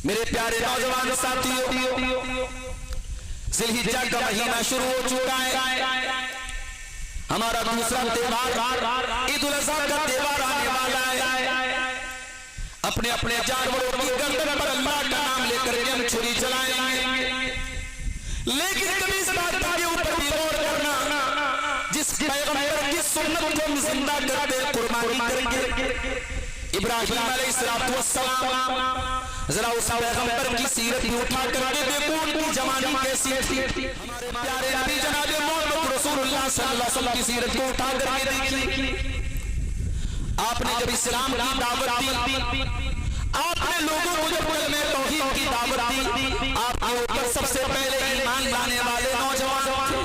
میرے پیارے نوجوان ساتھیوں، ذوالحجہ کا مہینہ شروع ہو چکا ہے، ہمارا دوسرا تہوار عید الاضحیٰ کا تہوار آنے والا ہے۔ اپنے اپنے جانوروں کی گردن پر اللہ کا نام لے کر کے ہم چھری چلائیں گے، لیکن کبھی اس بات کے اوپر بھی غور کرنا، جس پیغمبر کی سنت کو ہم زندہ کرتے قربانی کریں گے، ابراہیم علیہ السلام، ذرا اس پیغمبر کی سیرت بھی اٹھا کر کے دیکھو ان کی جوانی کیسی تھی۔ ہمارے پیارے نبی جناب محمد رسول اللہ صلی اللہ علیہ وسلم کی سیرت کو اٹھا کر کے دیکھیے۔ آپ نے جب اسلام کی دعوت دی، آپ نے لوگوں کو جب کلمہ توحید کی دعوت دی، آپ کے اوپر سب سے پہلے ایمان لانے والے نوجوان تھے۔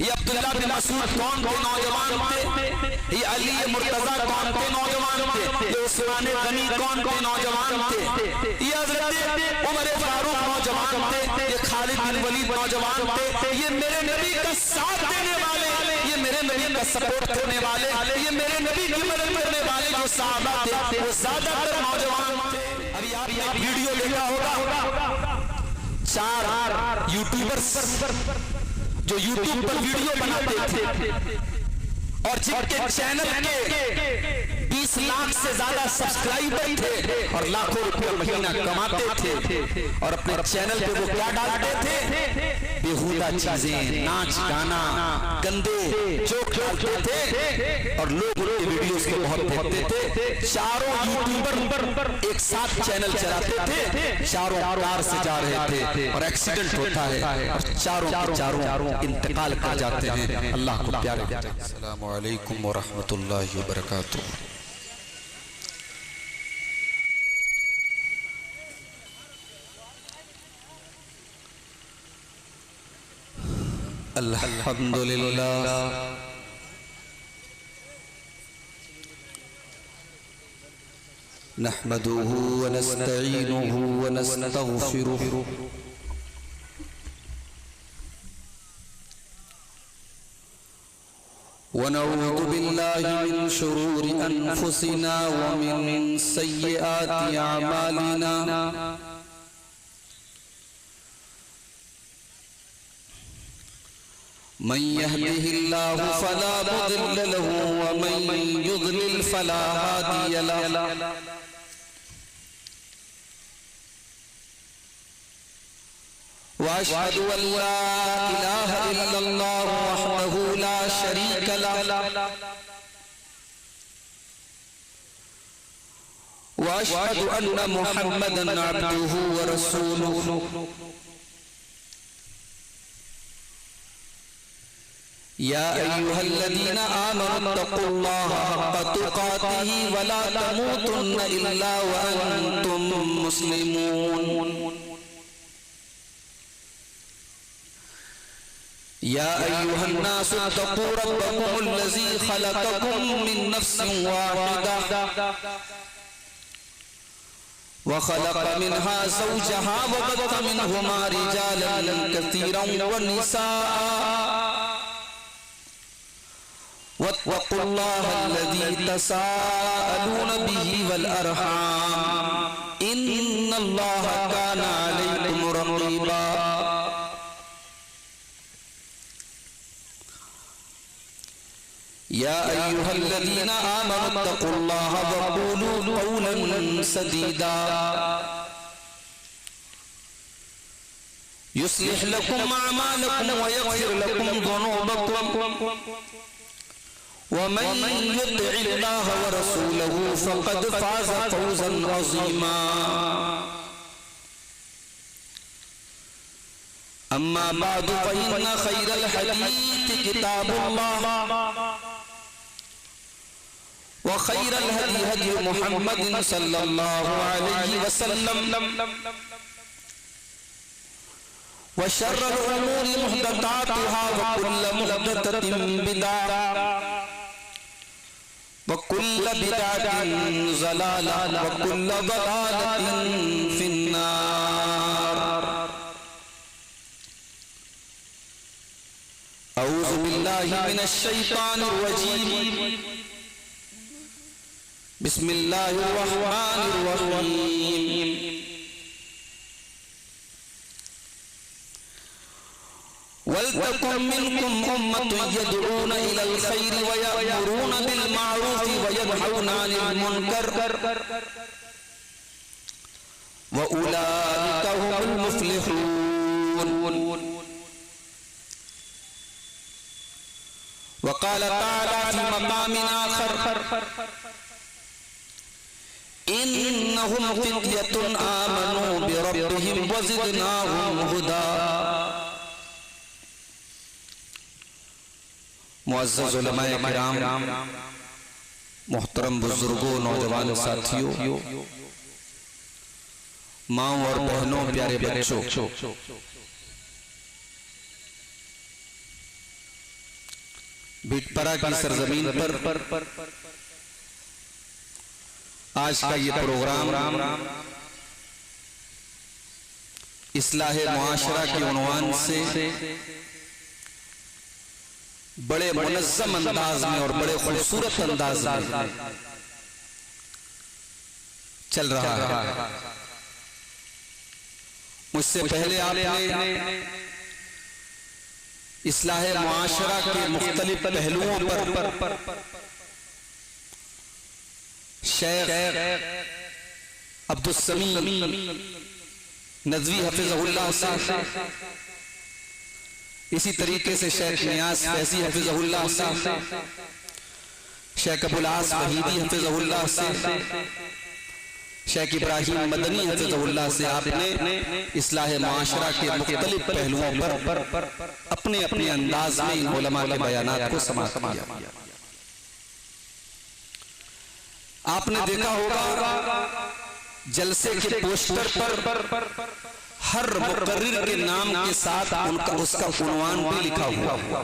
یہ عبداللہ بن مسعود کون کے نوجوان تھے؟ یہ علی مرتضیٰ کون کے نوجوان تھے؟ یہ عثمان غنی کون کے نوجوان تھے؟ یہ حضرت عمر فاروق نوجوان تھے، یہ خالد بن ولید نوجوان تھے، یہ میرے نبی کا ساتھ دینے والے، یہ میرے نبی کا سپورٹ کرنے والے، یہ میرے نبی کی مدد کرنے والے جو صحابہ تھے وہ زیادہ تر نوجوان تھے۔ ابھی آپ ویڈیو دیکھا ہوگا، 4 یوٹیوبرز جو یوٹیوب پر ویڈیو بناتے تھے اور جن کے چینل کے 20 لاکھ سے زیادہ سبسکرائبر تھے اور لاکھوں روپے مہینہ کماتے تھے، اور اپنے چینل پہ وہ کیا ڈالتے تھے؟ بیہودہ چیزیں، ناچ گانا، گندے جوک ڈالتے تھے اور لوگ ان کے ویڈیوز کے بہت دیکھتے تھے۔ چاروں یوٹیوبر ایک ساتھ چینل چلاتے تھے، چاروں کار سے جا رہے تھے اور ایکسیڈنٹ ہوتا ہے اور چاروں انتقال کر جاتے ہیں۔ اللہ کو پیارے۔ السلام علیکم ورحمۃ اللہ وبرکاتہ۔ الحمدللہ نحمده ونستعینه ونستغفره ونعوذ بالله من شرور أنفسنا ومن سيئات أعمالنا من يهده الله فلا مضل له ومن يضلل فلا هادي له وأشهد أن لا إله إلا الله وحده لا شريك له وأشهد أن محمدا عبده ورسوله يا أيها الذين آمنوا اتقوا الله حق تقاته ولا تموتن إلا وأنتم مسلمون يا أيها الناس اتقوا ربكم الذي خلقكم من نفس واحدة وخلق منها زوجها وبث منهما رجالا كثيرا ونساء واتقوا الله الذي تساءلون به والأرحام إن الله كان عليكم رقيبا يا أيها الذين آمنوا اتقوا الله وقولوا قولا سديدا يصلح لكم أعمالكم ويغفر لكم ذنوبكم ومن يطع الله ورسوله فقد فاز فوزا عظيما أما بعد فإن خير الحديث كتاب الله وخير الهدي هدي محمد صلى الله عليه وسلم وشر الأمور محدثاتها وكل محدثة بدعة وكل بدعة ضلالة وكل ضلالة في النار أعوذ بالله من الشيطان الرجيم بسم الله الرحمن الرحيم وَلْتَكُنْ مِنْكُمْ أُمَّةٌ يَدْعُونَ إِلَى الْخَيْرِ وَيَأْمُرُونَ بِالْمَعْرُوفِ وَيَنْهَوْنَ عَنِ الْمُنْكَرِ وَأُولَئِكَ هُمُ الْمُفْلِحُونَ. وقال تعالى في مقام آخر إنهم فتية آمنوا بربهم وزدناهم هدى. معزز علماء کرام، محترم بزرگوں، نوجوان ساتھیوں، ماں اور بہنوں، پیارے بچوں، بھٹپرا کی سرزمین پر آج کا یہ پروگرام اصلاح معاشرہ کے عنوان سے بڑے منظم انداز میں اور بڑے خوبصورت انداز میں چل رہا ہے. مجھ سے پہلے آپ نے اصلاح معاشرہ کے مختلف پہلوؤں پر شیخ عبدالسمیع ندوی حفظہ اللہ سے، اسی طریقے سے شیخ نیاز فیضی حفظہ اللہ سے، شیخ ابوالعاص وحیدی حفظہ اللہ سے، شیخ ابراہیم مدنی حفظہ اللہ سے آپ نے اصلاح معاشرہ کے مختلف پہلوؤں پر اپنے اپنے انداز میں ان علماء کے بیانات کو سماعت کیا. آپ نے دیکھا ہوگا جلسے کے پوسٹر پر ہر مقرر کے نام کے ساتھ اس کا عنوان بھی لکھا ہوا.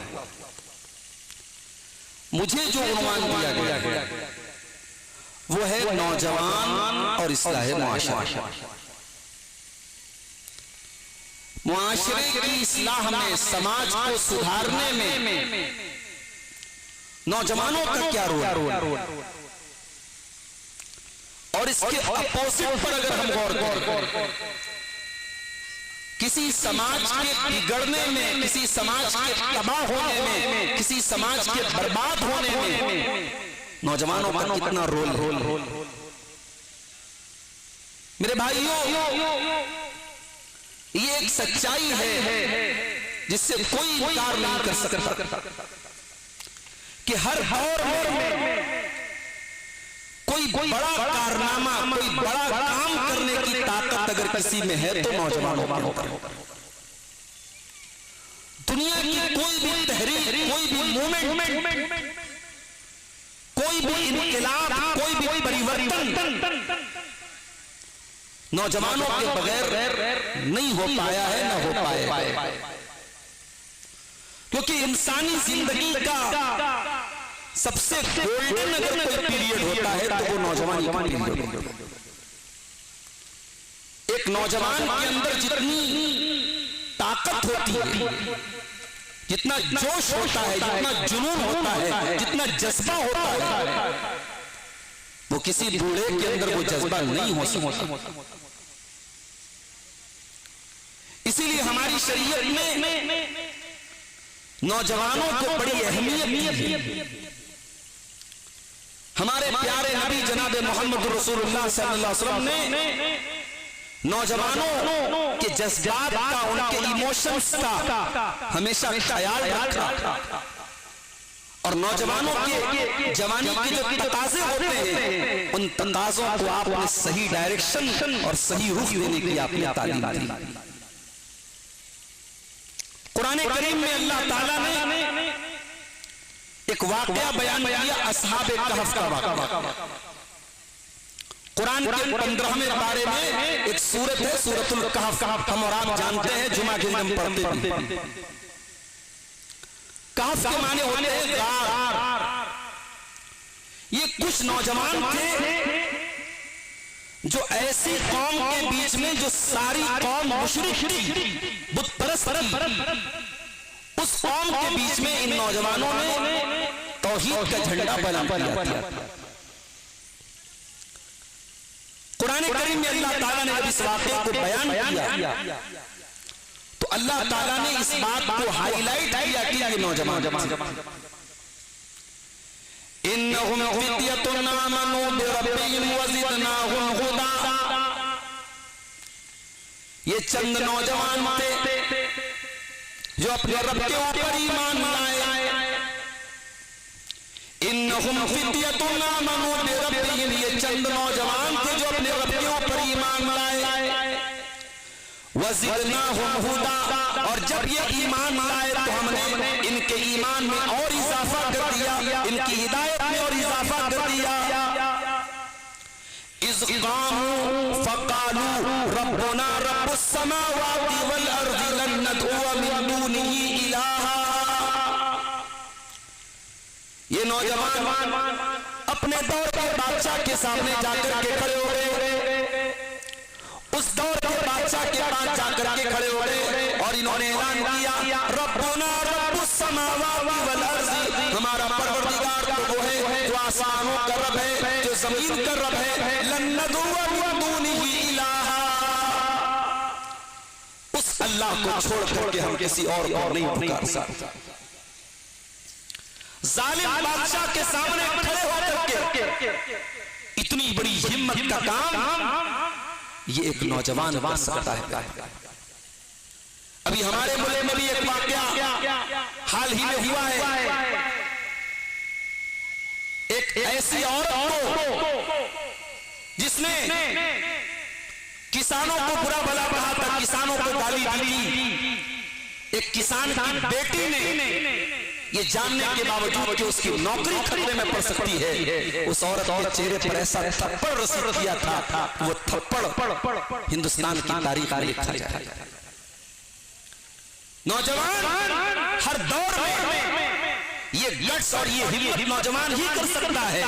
مجھے جو عنوان دیا گیا وہ ہے نوجوان اور اصلاح معاشرہ. معاشرے کی اصلاح میں، سماج کو سدھارنے میں نوجوانوں کا کیا رول، اور اس کے اپوزٹ پر اگر ہم غور کریں، کسی سماج کے بگڑنے میں، کسی سماج کے تباہ ہونے میں، کسی سماج کے برباد ہونے میں نوجوانوں کا کتنا رول. میرے بھائیوں، یہ ایک سچائی ہے جس سے کوئی انکار نہیں کر سکتا کہ ہر دور میں کوئی بڑا کارنامہ، کوئی بڑا کام کرنے کی طاقت اگر کسی میں ہے تو نوجوانوں میں ہوتا ہے. دنیا کی کوئی بھی تحریک، کوئی بھی موومنٹ، کوئی بھی انقلاب، کوئی بھی پریورتن نوجوانوں کے بغیر نہیں ہو پایا ہے، نہ ہو پائے. کیونکہ انسانی زندگی کا سب سے گولڈن اگر کوئی پیریڈ ہوتا ہے تو وہ نوجوانی کا پیریڈ ہوتا ہے. ایک نوجوان کے اندر جتنی طاقت ہوتی ہے، جتنا جوش ہوتا ہے، جتنا جنون ہوتا ہے، جتنا جذبہ ہوتا ہے، وہ کسی بوڑھے کے اندر وہ جذبہ نہیں ہو سکتا. اسی لیے ہماری شریعت میں نوجوانوں کو بڑی اہمیت دی ہے. ہمارے پیارے نبی جناب محمد رسول اللہ صلی اللہ علیہ وسلم نے نوجوانوں کے جذبات کا، ان کے ایموشنز کا ہمیشہ خیال رکھا، اور نوجوانوں کے جوانی کے جو تقاضے ہوتے ہیں ان تقاضوں کو آپ نے صحیح ڈائریکشن اور صحیح رخ دینے کی آپ نے تعلیم دی. قرآن کریم میں اللہ تعالیٰ نے ایک واقعہ بیان کیا، اصحاب کہف کا واقعہ. قرآن کے 15ویں پارے میں ایک سورت ہے، سورۃ الکہف. ہم اور آپ جانتے ہیں، جمعہ کے دن پڑھتے ہیں. کہف کے معنی ہوتے ہیں غار. یہ کچھ نوجوان تھے جو ایسی قوم کے بیچ میں جو ساری قوم مشرک تھی، بت پرست تھی، اس قوم کے بیچ میں ان نوجوانوں نے توحید کا جھنڈا بلند کیا تھا. قرآن کریم میں اللہ تعالیٰ نے جب اس واقعے کو بیان کیا تو اللہ تعالیٰ نے اس بات کو ہائی لائٹ کیا کہ یہ نوجوان انہم فتیۃ آمنوا بربہم وزدناہم ہدی، یہ چند نوجوان تھے جو اپنے رب کے اوپر ایمان لائے. انہم فتیۃ آمنوا بربہم، یہ چند نوجوان تھے جو اپنے رب کے اوپر ایمان لائے. وزدناہم ہدی، اور جب یہ ایمان لائے تو ہم نے ان کے ایمان میں اور اضافہ کر دیا، ان کی ہدایت میں اور اضافہ کر دیا. اذ قاموا فقالوا ربنا رب السماوات والارض لن ندعو من دونه الہا. یہ نوجوان اپنے دور کے بادشاہ کے سامنے جا کر کے کھڑے ہو گئے، اس دور کے بادشاہ کے پاس جا کر کے کھڑے ہو گئے اور انہوں نے اعلان کیا ربنا رب السماوات والارض، ہمارا پروردگار تو وہ ہے جو آسمانوں کا رب ہے، جو زمین کا رب ہے. لن ندعو من دونه الہا، اس اللہ کو چھوڑ کر کے ہم کسی اور کو نہیں پکار سکتے. ظالم بادشاہ کے سامنے کھڑے ہو کر کے اتنی بڑی ہمت کا کام یہ ایک نوجوان کر سکتا ہے. ابھی ہمارے ملک میں بھی ایک واقعہ حال ہی میں ہوا ہے. ایک ایسی عورت کو جس نے کسانوں کو برا بھلا کہا تھا، کسانوں کو گالی دی. ایک کسان کی بیٹی نے یہ جاننے کے باوجود کہ اس کی نوکری خطرے میں پڑ سکتی ہے، اس عورت کے چہرے پر ایسا تھپڑ رسید کیا تھا، وہ تھپڑ ہندوستان کی تاریخ میں لکھا جائے. نوجوان ہر دور میں یہ گٹس اور یہ ہمت نوجوان ہی کر سکتا ہے.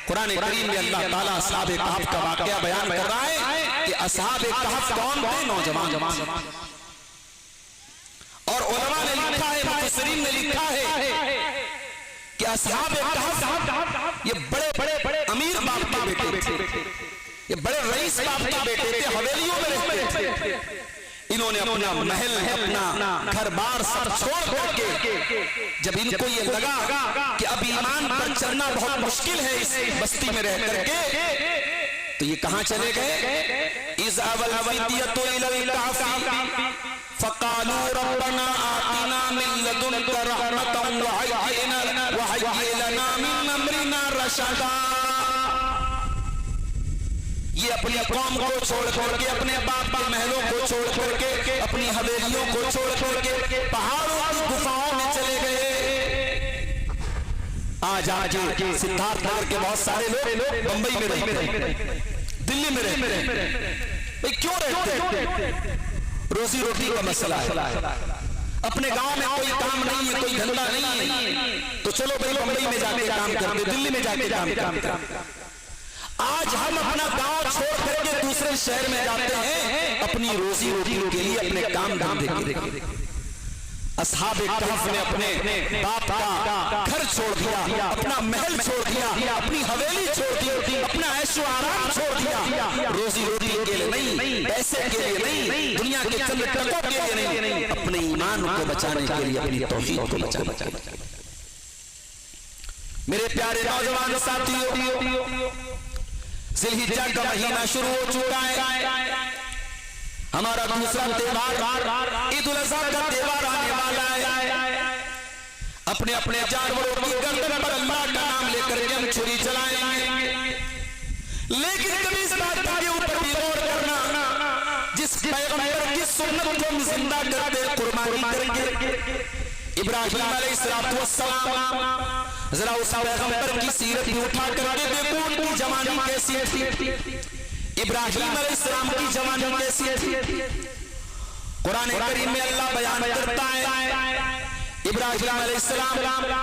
قرآن کریم میں اللہ تعالیٰ اصحاب کہف کا واقعہ بیان کر رہا ہے کہ اصحاب کہف کون تھے؟ نوجوان. اور علماء نے لکھا ہے، مفسرین نے لکھا ہے کہ اصحاب کہف یہ بڑے بڑے امیر باپ کے بیٹے تھے، یہ بڑے رئیس باپ کے بیٹے تھے، حویلیوں میں رہتے تھے. انہوں نے اپنا محل اپنا گھر بار سب چھوڑ کر کے جب ان کو یہ لگا کہ اب ایمان پر چلنا بہت مشکل ہے اس بستی میں رہ کر کے، تو یہ کہاں چلے گئے؟ اذ اوى الفتية الى الكهف فقالوا ربنا آتنا من لدنك رحمة وهيئ لنا من امرنا رشدا. یہ اپنی قوم کو چھوڑ کے، اپنے باپ کے محلوں کو چھوڑ کے، اپنی حویلیوں کو چھوڑ کے پہاڑوں کی گفاؤں میں چلے گئے. آج سدھارتھ نگر کے بہت سارے لوگ بمبئی میں رہتے ہیں، دلی میں رہتے ہیں. کیوں رہتے ہیں؟ روزی روٹی کا مسئلہ ہے. اپنے گاؤں میں کوئی کام نہیں ہے، کوئی دھندا نہیں ہے، تو چلو بھائی بمبئی میں جا کے کام کرتے، دلی میں جا کے کام کرتے. آج ہم اپنا گاؤں چھوڑ کر کے دوسرے شہر میں جاتے ہیں اپنی روزی روٹی کے لیے، اپنے کام دھندے کے لیے. اصحاب کہف نے اپنے باپ کا گھر چھوڑ دیا، اپنا محل چھوڑ دیا، اپنی حویلی چھوڑ دی، اپنا عیش و آرام چھوڑ دیا. روزی روٹی کے لیے نہیں، پیسے کے لیے نہیں، دنیا کے چند ٹکوں کے لیے نہیں، اپنے ایمان کو بچانے کے لیے، اپنی توحید کو بچانے کے لیے. میرے پیارے نوجوان ساتھیوں، ذی الحجہ کا مہینہ شروع ہو چکا ہے. ہمارا دوسرا تہوار عید الاضحیٰ کا تہوار آنے والا ہے. اپنے اپنے جانوروں کی گردن پر اللہ کا نام لے کر کے ہم چھری چلائیں گے، لیکن کبھی اس بات کے اوپر بھی غور کرنا جس پیغمبر کی سنت کو ہم زندہ کرتے قربانی کریں گے. ابراہیم علیہ السلام، ذرا اس پیغمبر کی سیرت بھی اٹھا کر کے دیکھو ان کی جوانی کیسی تھی. ابراہیم علیہ السلام کی جوانی کیسی تھی؟ قرآن کریم میں اللہ بیان کرتا ہے ابراہیم علیہ السلام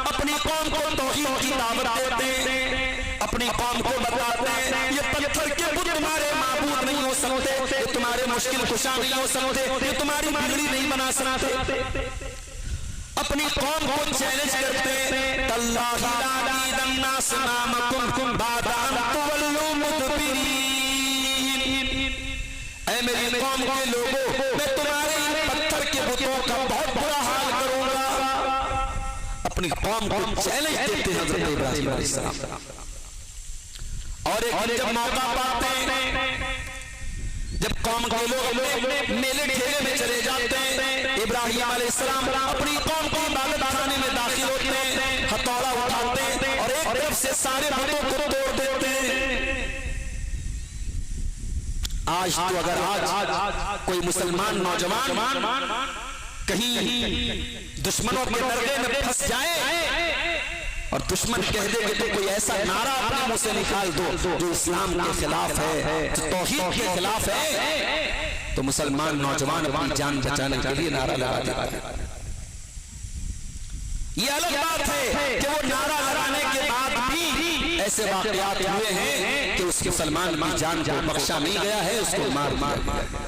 اپنی قوم کو توحید کی دعوت دیتے ہیں، اپنی قوم کو بتاتے ہیں یہ پتھر کے بت تمہارے معبود نہیں ہو سکتے، یہ تمہارے مشکل کشا نہیں ہو سکتے، یہ تمہاری بگڑی نہیں بنا سکتے. اپنی قوم کو چیلنج کرتے ہیں تاللہ لا اکیدن اصنامکم بعد ان تولوا مدبرین. اے میری قوم کے لوگوں، میں تمہارے پتھر کے اپنی قوم کو چیلنج دیتے ہیں حضرت ابراہیم علیہ السلام. اور ایک دن جب موقع پاتے ہیں، جب قوم کے لوگ اپنے میلے ٹھیلے میں چلے جاتے ہیں، ابراہیم علیہ السلام اپنی قوم کو عبادت خانے میں داخل ہوتے ہیں، ہتھوڑا اٹھاتے ہیں اور ایک طرف سے سارے بتوں کو توڑ دیتے ہیں. آج تو اگر آج کوئی مسلمان نوجوان کہیں دشمنوں کے درگے میں پھنس جائے اور دشمن کہہ دے کہ تو کوئی ایسا نعرہ اپنے منہ سے نکال دو جو اسلام کے خلاف ہے، جو توحید کے خلاف ہے، تو مسلمان نوجوان اپنی جان بچانے کے لیے نعرہ لگا دیتا ہے. یہ الگ بات ہے کہ وہ نعرہ لگانے کے بعد بھی ایسے واقعات ہوئے ہیں کہ اس مسلمان کی جان کو بخشا نہیں گیا ہے، اس کو مار دیا.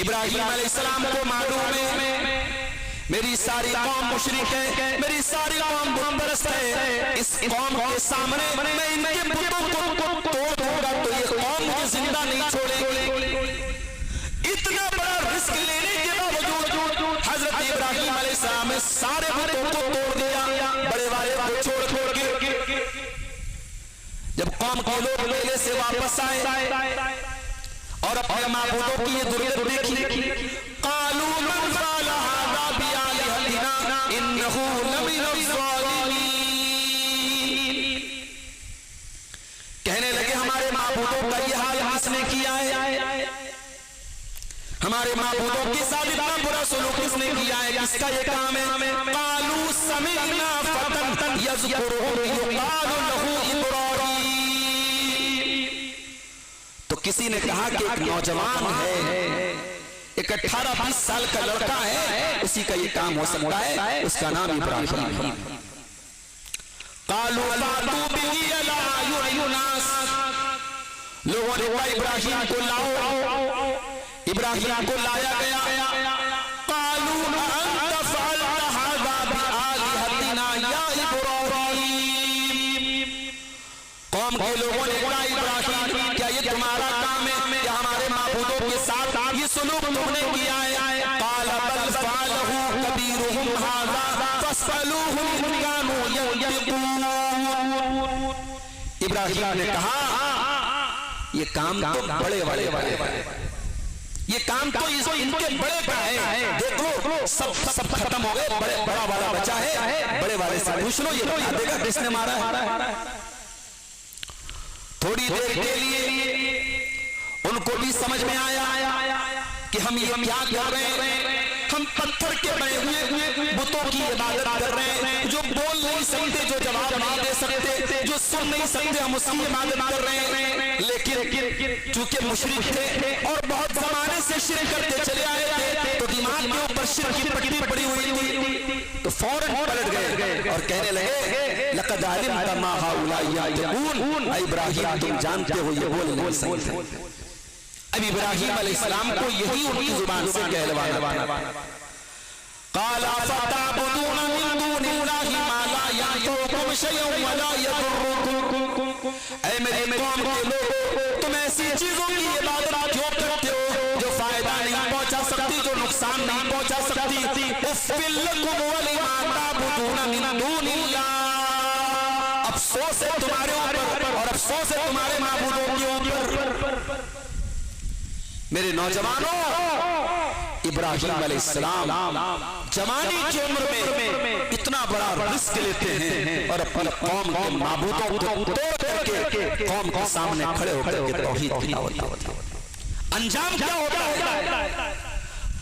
ابراہیم علیہ السلام کو معلوم ہے میری ساری قوم مشرک ہے، میری ساری قوم بت پرست ہے، اس قوم کے سامنے میں ان کے بتوں کو توڑ دوں گا تو یہ قوم مجھے زندہ نہیں چھوڑے گی. اتنا بڑا رسک لینے کے باوجود حضرت ابراہیم علیہ السلام نے سارے بتوں کو توڑ دیا، بڑے والے کو چھوڑ کے. جب قوم کے لوگ میلے سے واپس آئے اور اپنے معبودوں کی یہ ضرورت دیکھی، قالوا من فعل هذا بآلهتنا انه لمن الظالمین، کہنے لگے ہمارے معبودوں کا یہ حال کس نے کیا ہے، ہمارے معبودوں کے ساتھ اتنا برا سلوک کس نے کیا ہے، کس کا یہ کام ہے. قالوا سمعنا فتى يذكرهم يقال له ابراہیم، تو کسی نے کہا کہ ایک نوجوان ہے، ایک 18-20 سال کا لڑکا ہے، اسی کا یہ کام ہو سکتا ہے، اس کا نام ابراہیم ہے. قالوا فاتوا به على اعين الناس، لوگوں نے کہا ابراہیم کو لاؤ. ابراہیم کو لایا گیا. قالوا انت فعلت هذا بآلهتنا یا ابراہیم، قوم کے لوگوں نے کہا ابراہیم کیا یہ تمہارا کام ہے، کیا ہمارے معبودوں کے ساتھ یہ سلوک تم نے کیا ہے. قال بل فعله كبيرهم هذا فاسألوهم إن كانوا ينطقون، ابراہیم نے کہا یہ کام تو بڑے والے، یہ کام تو ان کے بڑے کا ہے، دیکھو سب ختم ہو گئے، بڑا والا بچا ہے، بڑے والے سے پوچھ لو یہ بتا دے گا کس نے مارا ہے. تھوڑی دیر کے لیے ان کو بھی سمجھ میں آیا کہ ہم یہ کیا کر رہے ہیں، ہم پتھر کے بنے ہوئے بتوں کی عبادت کر رہے ہیں، جو بول نہیں سکتے، جو جواب نہیں دے سکتے، جو سن نہیں سکتے، ہم اس کی عبادت کر رہے ہیں. لیکن چونکہ مشرک تھے اور بہت زمانے سے شرک کرتے چلے آئے تھے تو دماغ کے اوپر شرک کی پٹی پڑی ہوئی تھی، تو فوراً پلٹ گئے اور کہنے لگے لقد علمت ما هؤلاء يقولون، اے ابراہیم تم جانتے ہو یہ بول نہیں سکتے. اب ابراہیم علیہ السلام کو یہی ان کی زبان سے کہلوانا. قال فتعبدون من دون اللہ ما لا ينفعكم شيئا ولا يضركم، اے میری قوم کے لوگوں تم ایسی چیزوں کی عبادت کیوں کرتے ہو جو فائدہ نہیں پہنچا سکتی، جو نقصان نہیں پہنچا سکتی. اف لکم ولما تعبدون من دون اللہ، افسوس ہے تمہارے اوپر اور افسوس ہے تمہارے معبودوں کے اوپر. میرے نوجوانوں، ابراہیم علیہ السلام جوانی کی عمر میں اتنا بڑا رسک لیتے ہیں اور اپنی قوم کے معبودوں کو توڑ کر کے قوم کے سامنے کھڑے ہو کر کے توحید کی دعوت دیتے ہیں. انجام کیا ہوتا ہے؟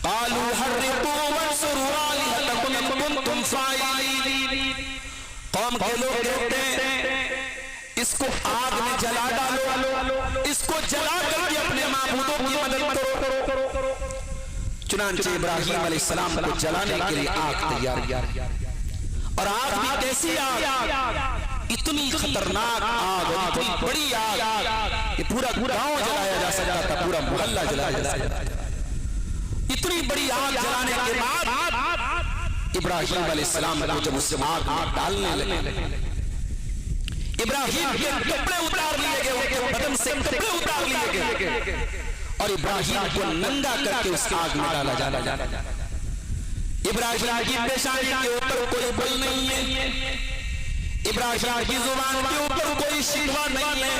قالوا حرقوا وانصروا آلهتكم إن كنتم فاعلين، قوم کے لوگ کہتے ہیں اس کو آگ میں جلا ڈالو، اس کو جلا کر کے اپنے معبودوں کی مدد کرو. چنانچہ ابراہیم علیہ السلام کو جلانے کے لیے آگ تیار، اور آگ بھی کیسی آگ، اتنی خطرناک آگ، اتنی بڑی آگ کہ پورا گاؤں جلایا جا سکتا تھا، پورا محلہ جلایا جا سکتا تھا. اتنی بڑی آگ جلانے کے بعد ابراہیم علیہ السلام کو جب اس آگ میں ڈالنے لگے، ابراہیم کے کپڑے اتار لیے گئے، ان کے بدن سے کپڑے اتار لیے گئے اور ابراہیم کو ننگا کر کے اس آگ میں ڈالا جانا. ابراہیم کی پیشانی کے اوپر کوئی بل نہیں ہے، ابراہیم کی زبان کے اوپر کوئی شکوہ نہیں ہے،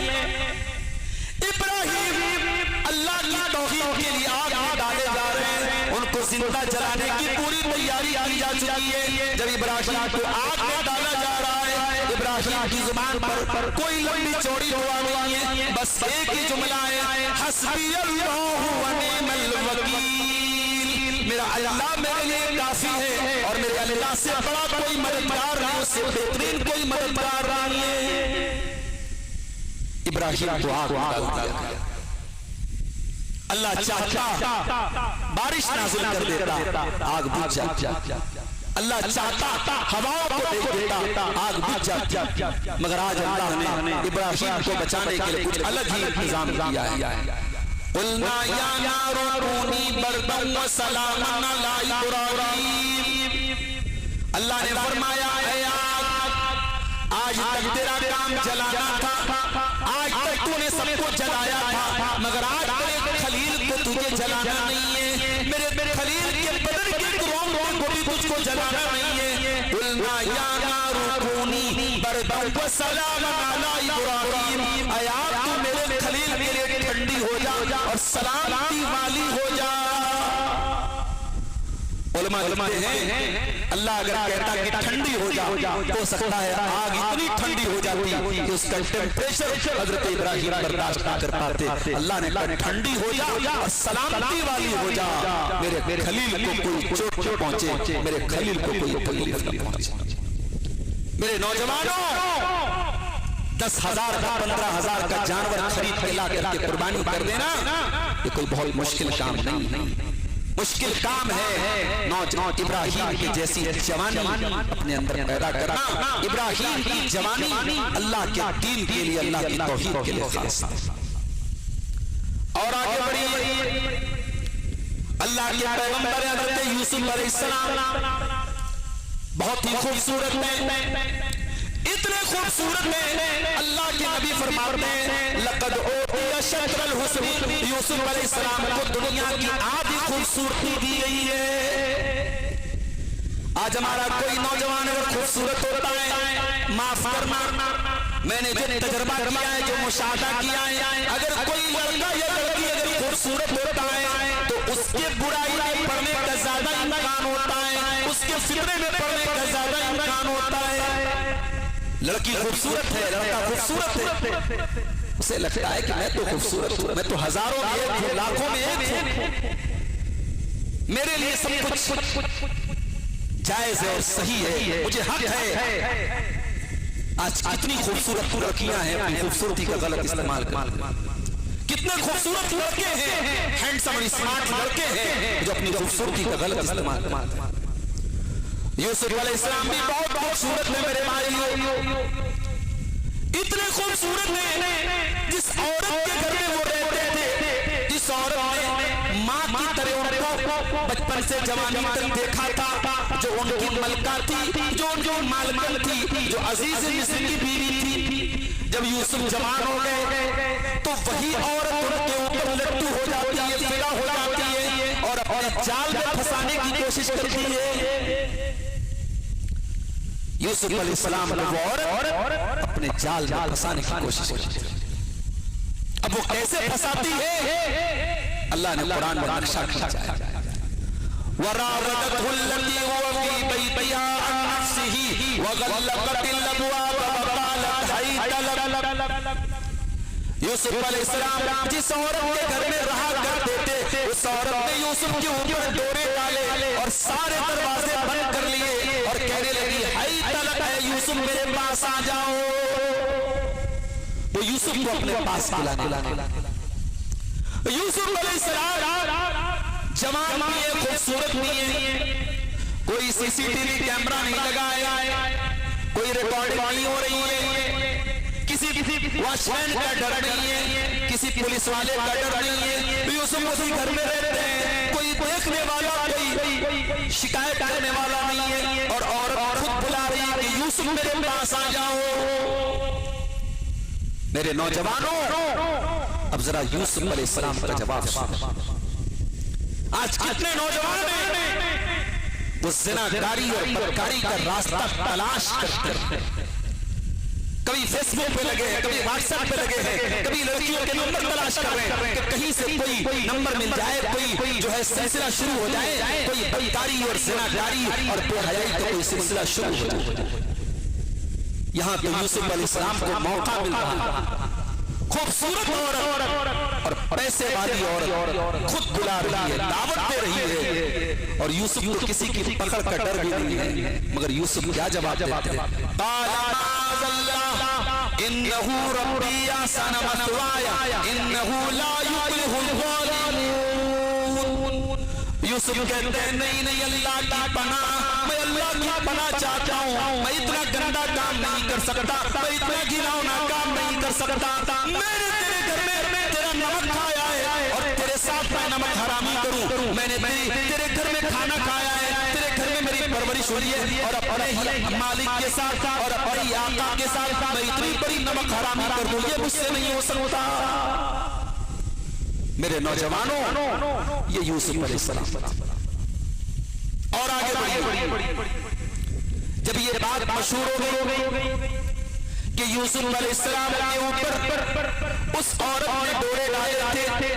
ابراہیم اللہ کی توحید کے لیے آگ میں ڈالے جا رہے ہیں، ان کو زندہ جلانے کی پوری تیاری کی جا چکی ہے۔ جب ابراہیم کو آگ میں ڈالا جا رہا ہے، ابراہیم کی زبان پر کوئی لمبی چوڑی دعا نہیں ہے، بس ایک ہی جملہ ہے، حسبی اللہ و نعم الوکیل، میرا اللہ میرے لیے کافی ہے اور میرے اللہ سے بڑا کوئی مددگار نہیں، اس سے بہترین کوئی مددگار نہیں ہے۔ ابراہیم کو آگ میں ڈال دیا، اللہ چاہتا بارش نازل کر دیتا، آگ بجھ جاتی، اللہ چاہتا ہواؤں کو دیکھ دیتا، آگ بجھ جاتی، مگر آج اللہ نے ابراہیم کو بچانے کے لیے کچھ الگ ہی انتظام کیا ہے۔ قلنا یا نار کونی بردا وسلاما علی ابراہیم، اللہ نے فرمایا اے آگ، آج تک تیرا کام جلانا تھا، آج تک تو نے سب کو جلایا تھا، مگر آج میرے خلیل کو تجھے جلانا نہیں ہے، میرے خلیل کے بدن کے گروہوں کو بھی تجھ کو جلانا نہیں ہے۔ قلنا یا نار کونی بردا وسلاما علی ابراہیم، اے آگ تو میرے خلیل کے لیے ٹھنڈی ہو جا اور سلامتی والی ہو جا۔ علماء لکھتے ہیں اللہ اگر کہتا کہ ٹھنڈی ہو جا، ہو سکتا ہے آگ اتنی ٹھنڈی ہو جاتی کہ اس کا ٹیمپریچر حضرت ابراہیم برداشت نہ کر پاتے، اللہ نے کہا ٹھنڈی ہو جا اور سلامتی والی ہو جا، میرے خلیل کو کوئی چوٹ نہ پہنچے، میرے خلیل کو کوئی تکلیف نہ پہنچے۔ میرے نوجوانوں، 10,000 کا 15,000 کا جانور خرید کے لا کر کے قربانی کر دینا یہ کوئی بہت مشکل کام نہیں، مشکل کام ہے نوجوان ابراہیم کی جیسی جوانی اپنے اندر پیدا کرنا۔ ابراہیم کی جوانی اللہ کے دین کے لیے، اللہ کی توحید کے لیے خاص۔ اور آگے بڑھیے، اللہ کے پیغمبر حضرت یوسف علیہ السلام بہت ہی خوبصورت میں، اتنے خوبصورت میں اللہ کے نبی فرماتے ہیں لقد اوتي شطر الحسن، یوسف علیہ السلام کو دنیا کی آدھی خوبصورتی دی گئی ہے۔ آج ہمارا کوئی نوجوان اگر خوبصورت ہوتا ہے، معاف کرنا، میں نے جو تجربہ کیا ہے، جو مشاہدہ کیا ہے، اگر کوئی لڑکا یا لڑکی اگر خوبصورت ہوتا ہے تو اس کے برائی میں پڑنے کا زیادہ امکان ہوتا ہے، اس کے فتنے میں پڑنے کا زیادہ امکان ہوتا ہے۔ لڑکی خوبصورت ہے، لڑکا خوبصورت ہے، اسے لگتا ہے کہ میں تو خوبصورت ہوں، میں تو ہزاروں میں ایک ہوں، لاکھوں میں ایک ہوں، میرے لیے سب کچھ جائز ہے اور صحیح ہے، مجھے حق ہے۔ آج کتنی خوبصورت لڑکیاں ہیں اپنی خوبصورتی کا غلط استعمال کرتی، کتنے خوبصورت لڑکے ہیں، ہینڈسم اور اسمارٹ لڑکے ہیں جو اپنی خوبصورتی کا غلط استعمال کرتے ہیں۔ یوسف علیہ السلام بھی بہت خوبصورت ہے میرے بھائیو، اتنے خوبصورت ہیں جس عورت کے گھر میں وہ رہتے تھے، جس عورت نے ماں کی طرح ان کو بچپن سے جوانی تک دیکھا تھا، جو ان کی ملکہ تھی، جو ان کی مالکن تھی، جو عزیز مصر کی بیوی تھی، جب یوسف جوان ہو گئے تو وہی عورت ان کے اوپر لٹو ہو جاتی ہے، فدا ہو جاتی ہے اور اپنے جال میں پھنسانے کی کوشش کرتی ہے۔ یوسف علیہ السلام کو وہ عورت اپنے جال میں پھنسانے کی کوشش کرتی ہے۔ اب وہ کیسے پھنساتی ہے؟ اللہ نے قرآن میں نقشہ کھینچا ہے، وَرَاوَدَتْهُ الَّتِي هُوَ فِي بَيْتِهَا عَن نَفْسِهِ وَغَلَّقَتِ الْأَبْوَابَ وَقَالَتْ هَيْتَ لَكَ۔ یوسف علیہ السلام جس عورت کے گھر میں رہا کرتے تھے، اس عورت نے یوسف کے اوپر ڈورے ڈالے اور سارے دروازے بند کر لیے اور کہنے لگی ہیت لک، اے یوسف میرے پاس آ جاؤ۔ وہ یوسف کو اپنے پاس بلانے لگے۔ یوسف علیہ السلام جوان بھی ہے، خوبصورت بھی ہے، کوئی سی سی ٹی وی کیمرہ نہیں لگایا ہے، کوئی ریکارڈنگ نہیں ہو رہی ہے، کسی واچ مین کا ڈر نہیں ہے، کسی پولیس والے کا ڈر نہیں ہے، یوسف اسی گھر میں رہتے ہیں، کوئی دیکھنے والا، کوئی شکایت کرنے والا نہیں ہے، اور عورت خود بلا رہی ہے کہ یوسف میرے پاس آ جاؤ۔ میرے نوجوانوں، اب ذرا یوسف علیہ السلام کا جواب سنو۔ آج کتنے نوجوان ہیں وہ زناکاری اور بدکاری کا راستہ تلاش کرتے ہیں. کبھی فیس بک پہ لگے ہیں, کبھی واٹس ایپ پہ لگے ہیں, کبھی لڑکیوں کے نمبر تلاش کر رہے ہیں کہ کہیں سے کوئی نمبر مل جائے, کوئی جو ہے سلسلہ شروع ہو جائے, کوئی بدکاری اور زناکاری اور بے حیائی کا کوئی سلسلہ شروع ہو جائے. یہاں تو یوسف علیہ السلام کو موقع مل رہا ہے. خوبصورت عورت اور پیسے والی عورت خود بلا رہی ہے, دعوت دے رہی ہے, اور یوسف کو کسی کی پکڑ کا ڈر بھی نہیں ہے. مگر یوسف کیا جواب دیتے ہیں؟ قال معاذ اللہ انہ ربی احسن مثوایا انہ لا یفلح الظالمون. یوسف کہتے ہیں نہیں اللہ کی پناہ, میں اللہ کی پناہ چاہتا ہوں. میں اتنا گندا کام نہیں کر سکتا, میں اتنا گھناؤنا کام نہیں کر سکتا. میں نے تیرے گھر میں تیرا نمک کھایا ہے اور تیرے ساتھ میں نمک حرامی کروں. میں نے تیرے گھر میں کھانا کھایا ہے, تیرے گھر میں میری پرورش ہوئی ہے, اور اپنے ہی مالک کے ساتھ اور اپنے ہی آقا کے ساتھ میں اتنی بڑی نمک حرامی کر دوں, یہ مجھ سے نہیں ہو سکتا. میرے نوجوانوں, یہ یوسف علیہ السلام. اور آگے بڑھیے. جب یہ بات مشہور ہو گئی کہ یوسف علیہ السلام کے اوپر اس عورت نے ڈورے ڈالے تھے,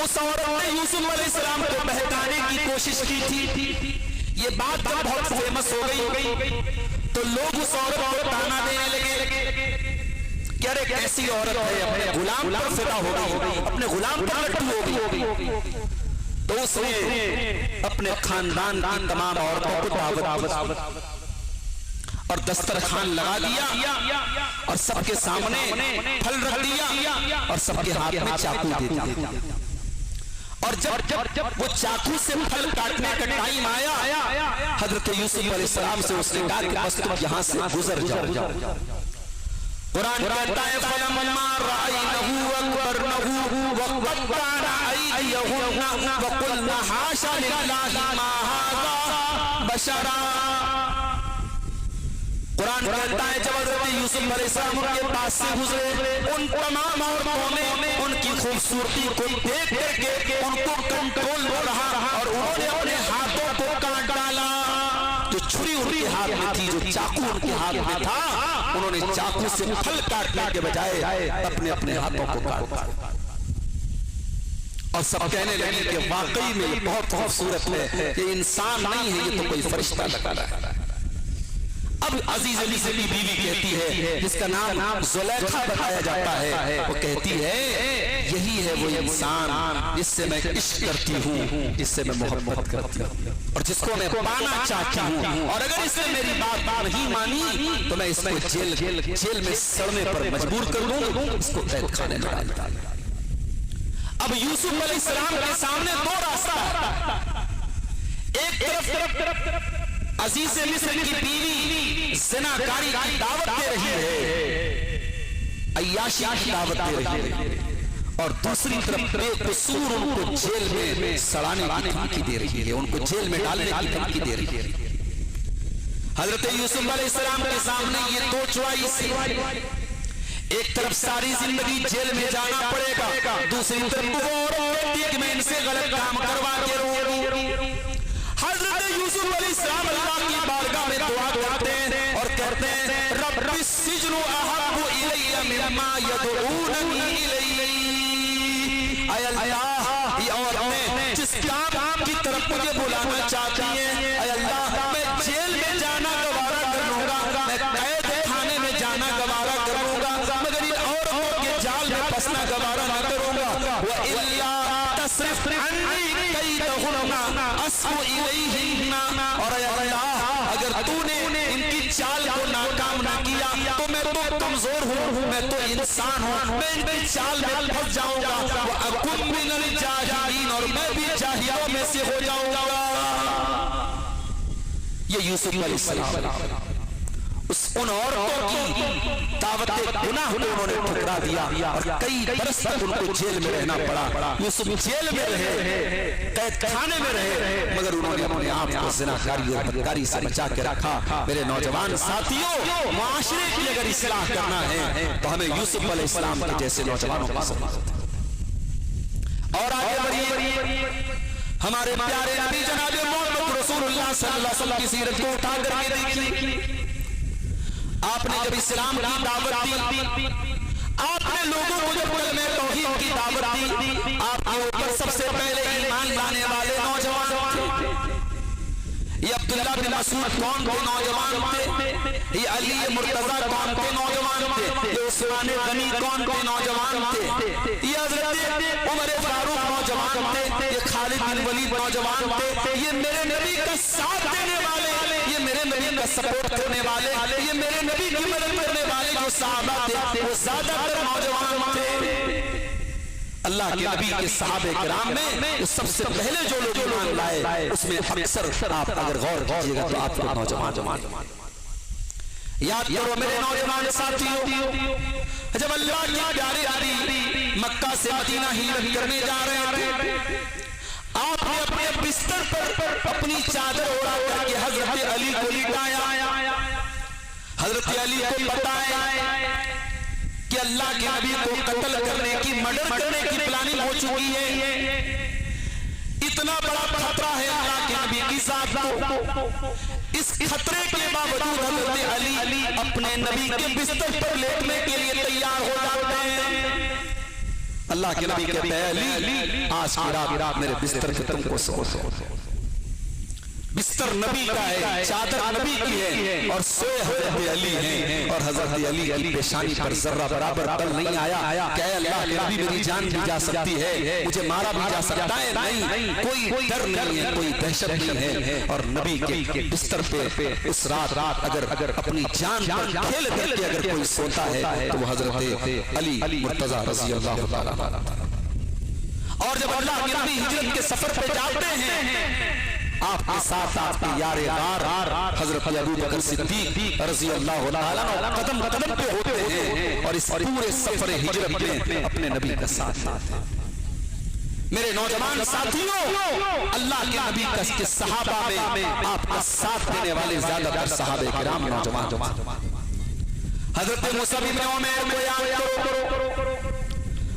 اس عورت نے یوسف علیہ السلام کو بہکانے کی کوشش کی تھی, یہ بات جب بہت فیمس ہو گئی تو لوگ اس عورت کو تانا دینے لگے کہ ارے کیسی عورت ہے, اپنے غلام پر فدا ہو گئی, اپنے غلام پر لٹو ہو گئی. تو اس نے اپنے خاندان کی تمام عورتوں کو دعوت اور دسترخوان لگا دیا اور سب کے سامنے پھل رکھ دیا اور سب کے ہاتھ میں چاقو دے دیا. اور جب وہ چاقو سے پھل کاٹنے کا ٹائم آیا, حضرت یوسف علیہ السلام سے اس نے کہا کہ بس تم یہاں سے گزر جاؤ. قرآن کہتا ہے فَلَمَّا رَأَيْنَهُ أَكْبَرْنَهُ وَقَطَّعْنَ أَيْدِيَهُنَّ وَقُلْنَ حَاشَ لِلَّهِ مَا هَذَا بَشَرًا. قرآن کہتا ہے جب حضرت یوسف علیہ السلام کے پاس سے گزرے, ان تمام عورتوں نے ان کی خوبصورتی کو دیکھ کر کے ان کو کنٹرول ہو رہا اور انہوں نے اپنے ہاتھوں کو کاٹ ڈالا. جو چھری ان کے ہاتھ میں تھی, جو چاقو ان کے ہاتھ میں تھا, انہوں نے چاقو سے پھل کاٹنے کے بجائے اپنے اپنے ہاتھوں کو کاٹ. اور سب کہنے لگے کہ واقعی میں یہ بہت خوبصورت ہے, یہ انسان نہیں ہے, یہ تو کوئی فرشتہ لگا رہا ہے. اب عزیز علی سے بھی بیوی کہتی ہے جس کا نام زلیخا بتایا جاتا ہے, وہ کہتی ہے یہی ہے وہ انسان جس سے میں عشق کرتی ہوں, جس سے میں محبت کرتی ہوں اور جس کو میں پانا چاہتی ہوں, اور اگر اس نے میری بات نہیں مانی تو میں اس کو جیل میں سڑنے پر مجبور کر دوں, اس کو قید خانے میں ڈال دوں. اب یوسف علیہ السلام کے سامنے دو راستہ ہے. ایک طرف عزیز مصر کی بیوی زناکاری کی دعوت دے رہی ہے, عیاشی کی دعوت دے رہی ہے, اور دوسری طرف بے قصور ان کو جیل میں سڑانے کی دھمکی دے رہی ہے, ان کو جیل میں ڈالنے کی دھمکی دے رہی ہے. حضرت یوسف علیہ السلام کے سامنے یہ دو چوائس, ایک طرف ساری زندگی جیل میں جانا پڑے گا, دوسری طرف وہ میں ان سے غلط کام کروا کے رو. حضرت یوسف علیہ السلام اللہ کی بارگاہ میں دعا کرتے ہیں اور کہتے ہیں رب السجن احب الی مما یدعوننی الیہ. اے اللہ, یہ عورتیں جس کام کی طرف مجھے بلانا چاہتی ہیں, اے اللہ میں جیل میں جانا گوارا کر لوں گا, میں قید خانے میں جانا گوارا کر لوں گا, مگر ان عورتوں کے جال میں پھنسنا گوارا نہ کروں گا. وَإِلَّا تَصْرِفْ عَنِّي كَيْدَهُنَّ أَصْبُ إِلَيْهِنَّ. اور اے اللہ اگر تو نے ان کی چال کو ناکام نہ کیا تو میں تو کمزور ہوں, میں تو انسان ہوں, میں ان کی چال میں پھنس جاؤں گا. وَأَكُنْ مِنَ الْجَاهِلِينَ, اور میں بھی جاہلوں میں سے ہو جاؤں گا. یہ یوسف علیہ السلام ان عورتوں کی دعوت گناہ کو انہوں نے ٹھکرا دیا اور کئی برس تک ان کو جیل میں رہنا پڑا. یوسف جیل میں رہے, قید خانے میں رہے, مگر انہوں نے اپنے آپ کو زناکاری اور بدکاری سے بچا کے رکھا. میرے نوجوان ساتھیوں, معاشرے کی اگر اصلاح کرنا ہے تو ہمیں یوسف علیہ السلام کے جیسے نوجوانوں کی ضرورت ہے. اور آگے بڑھیے, ہمارے پیارے نبی جناب محمد رسول رسول اللہ صلی اللہ علیہ وسلم کی سیرت کو اٹھا کر کے دیکھیے. آپ نے جب اسلام کی دعوت دی, آپ نے لوگوں کو جب کلمہ توحید کی دعوت دی, آپ کے اوپر سب سے پہلے ایمان لانے والے نوجوان تھے. یہ عبداللہ بن مسعود کون کے نوجوان تھے, یہ علی مرتضیٰ کون کے نوجوان تھے, یہ عثمان غنی کون کے نوجوان تھے, یہ حضرت عمر فاروق نوجوان تھے, یہ خالد بن ولید نوجوان تھے, یہ میرے نبی کا ساتھ دینے والے, یہ میرے نبی کا سپورٹ کرنے والے, یہ میرے نبی کی مدد کرنے والے جو صحابہ تھے وہ زیادہ تر نوجوان تھے. اللہ کے نبی کے صحابہ کرام میں سب سے پہلے جو لوگ ایمان لائے اس میں اکثر آپ اگر غور کیجئے گا تو آپ کو نوجوان یاد کرو میرے نوجوان ساتھیوں. جب اللہ کی پیاری نبی مکہ سے مدینہ ہجرت کرنے جا رہے تھے, آپ نے اپنے بستر پر اپنی چادر اوڑھا کر کے حضرت علی کو لٹایا. حضرت علی کو بتایا کہ اللہ کے نبی کو قتل کرنے کی, مرڈر کرنے کی پلاننگ ہو چکی ہے, اتنا بڑا خطرہ ہے اللہ کے نبی کی ذات کو. اس خطرے کے باوجود حضرت علی اپنے نبی کے بستر پر لیٹنے کے لیے تیار ہو جاتے ہیں. اللہ کے نبی کہتے ہیں علی آج کی رات میرے بستر پہ تم کو سو. بستر نبی کا ہے, چادر نبی کی ہے, اور سوئے حضرت علی ہیں, اور حضرت علی کی پیشانی پر ذرہ برابر بل نہیں آیا کہ اے اللہ کے نبی میری جان بھی جا سکتی ہے, مجھے مارا بھی جا سکتا ہے. نہیں, کوئی ڈر نہیں ہے, کوئی دہشت نہیں ہے. اور نبی کے بستر پہ اس رات اگر اپنی جان پر کھیل کر کے اگر کوئی سوتا ہے تو وہ حضرت علی مرتضیٰ رضی اللہ تعالیٰ. اور جب اللہ کے نبی ہجرت کے سفر پہ جاتے ہیں, آپ کے ساتھ آپ کے یار غار حضرت ابو بکر صدیق رضی اللہ تعالیٰ قدم قدم پہ ہوتے ہیں, اور اس پورے سفر ہجرت میں اپنے نبی کا ساتھ دیتے ہیں. میرے نوجوان ساتھیوں, اللہ کے نبی کے صحابہ میں آپ کا ساتھ دینے والے زیادہ تر صحابہ کرام نوجوان. حضرت مصعب بن عمیر کو یاد کرو.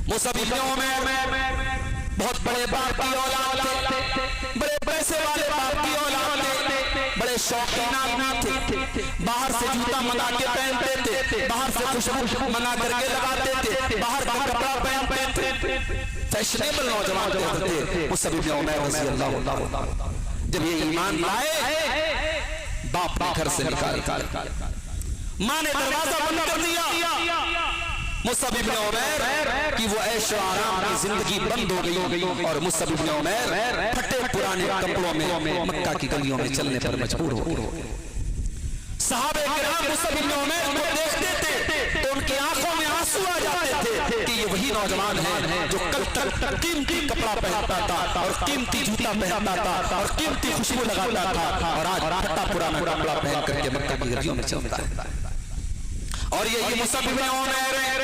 مصعب بن عمیر بہت بڑے باپ کی اولاد تھے, بڑے پیسے والے باپ کی اولاد تھے, بڑے شوقین آدمی تھے, باہر سے جوتا منگا کے پہنتے تھے, باہر سے خوشبو منگا کر کے لگاتے تھے, باہر کا کپڑا پہنتے تھے, فیشنیبل نوجوان تھے. مصعب بن عمیر رضی اللہ عنہ جب یہ ایمان لائے, باپ نے گھر سے نکال, ماں نے دروازہ بند کر دیا. مصعب بن عمیر کی وہ عیش و آرام کی زندگی بند ہو گئی, اور مصعب بن عمیر پھٹے پرانے کپڑوں میں مکہ کی گلیوں میں چلنے پر مجبور ہو گئے. صحابہ کرام مصعب بن عمیر کو دیکھتے تھے تو ان کی آنکھوں میں آنسو آ جاتے تھے کہ یہ وہی نوجوان ہیں جو کل تک قیمتی کپڑا پہنتا تھا, اور قیمتی جوتا پہنتا تھا, اور قیمتی خوشبو لگاتا تھا, اور آج پھٹا پرانا کپڑا پہن کر کے مکہ کی گلیوں میں چلتا ہے. اور یہ مصعب بن عمیر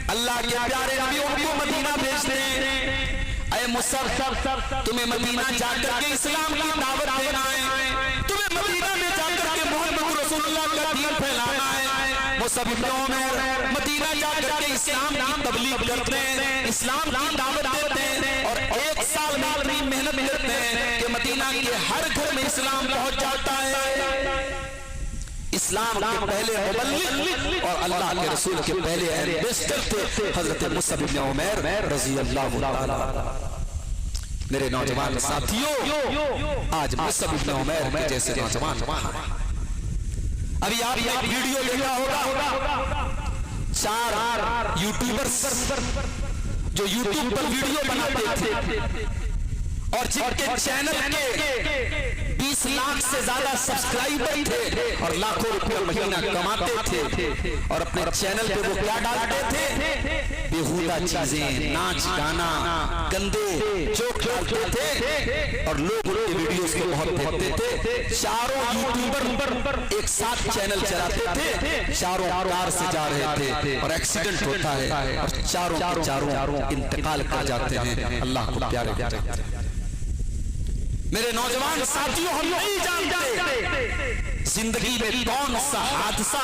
اللہ کے پیارے نبی ان کو مدینہ بھیجتے ہیں. اے مصعب تمہیں مدینہ جا کر کے اسلام کی دعوت دینا ہے, تمہیں مدینہ میں جا کر کے محمد رسول اللہ کا دین پھیلانا ہے. مصعب بن عمیر مدینہ جا کر کے اسلام کی تبلیغ کرتے ہیں, اسلام کی دعوت دیتے ہیں, اور 1 سال میں اتنی محنت کرتے ہیں کہ مدینہ کے ہر گھر میں اسلام پہنچ جاتا ہے. اسلام کے پہلے مبلغ اور اللہ کے رسول کے پہلے ایمبیسڈر تھے حضرت مصعب بن عمیر رضی اللہ تعالیٰ. میرے نوجوان ساتھیوں, آج مصعب بن عمیر کے جیسے نوجوان ابھی آپ نے ایک ویڈیو دیکھا ہوگا, 4 یوٹیوبرز جو یوٹیوب پر ویڈیو بناتے تھے اور جن کے چینل کے 20 لاکھ سے زیادہ سبسکرائبر تھے اور لاکھوں روپے مہینہ کماتے تھے, اور اپنے چینل پہ وہ کیا ڈالتے تھے, بیہودہ چیزیں, ناچ گانا, گندے جوک ڈالتے تھے, اور لوگ ان کی ویڈیوز کو بہت دیکھتے تھے. چاروں یوٹیوبر ایک ساتھ چینل چلاتے تھے, چاروں کار سے جا رہے تھے, اور ایکسیڈنٹ ہوتا ہے اور چاروں انتقال کر جاتے ہیں. اللہ کو پیارے جاتے ہیں. میرے نوجوان ساتھیوں, ہم نہیں جانتے زندگی میں کون سا حادثہ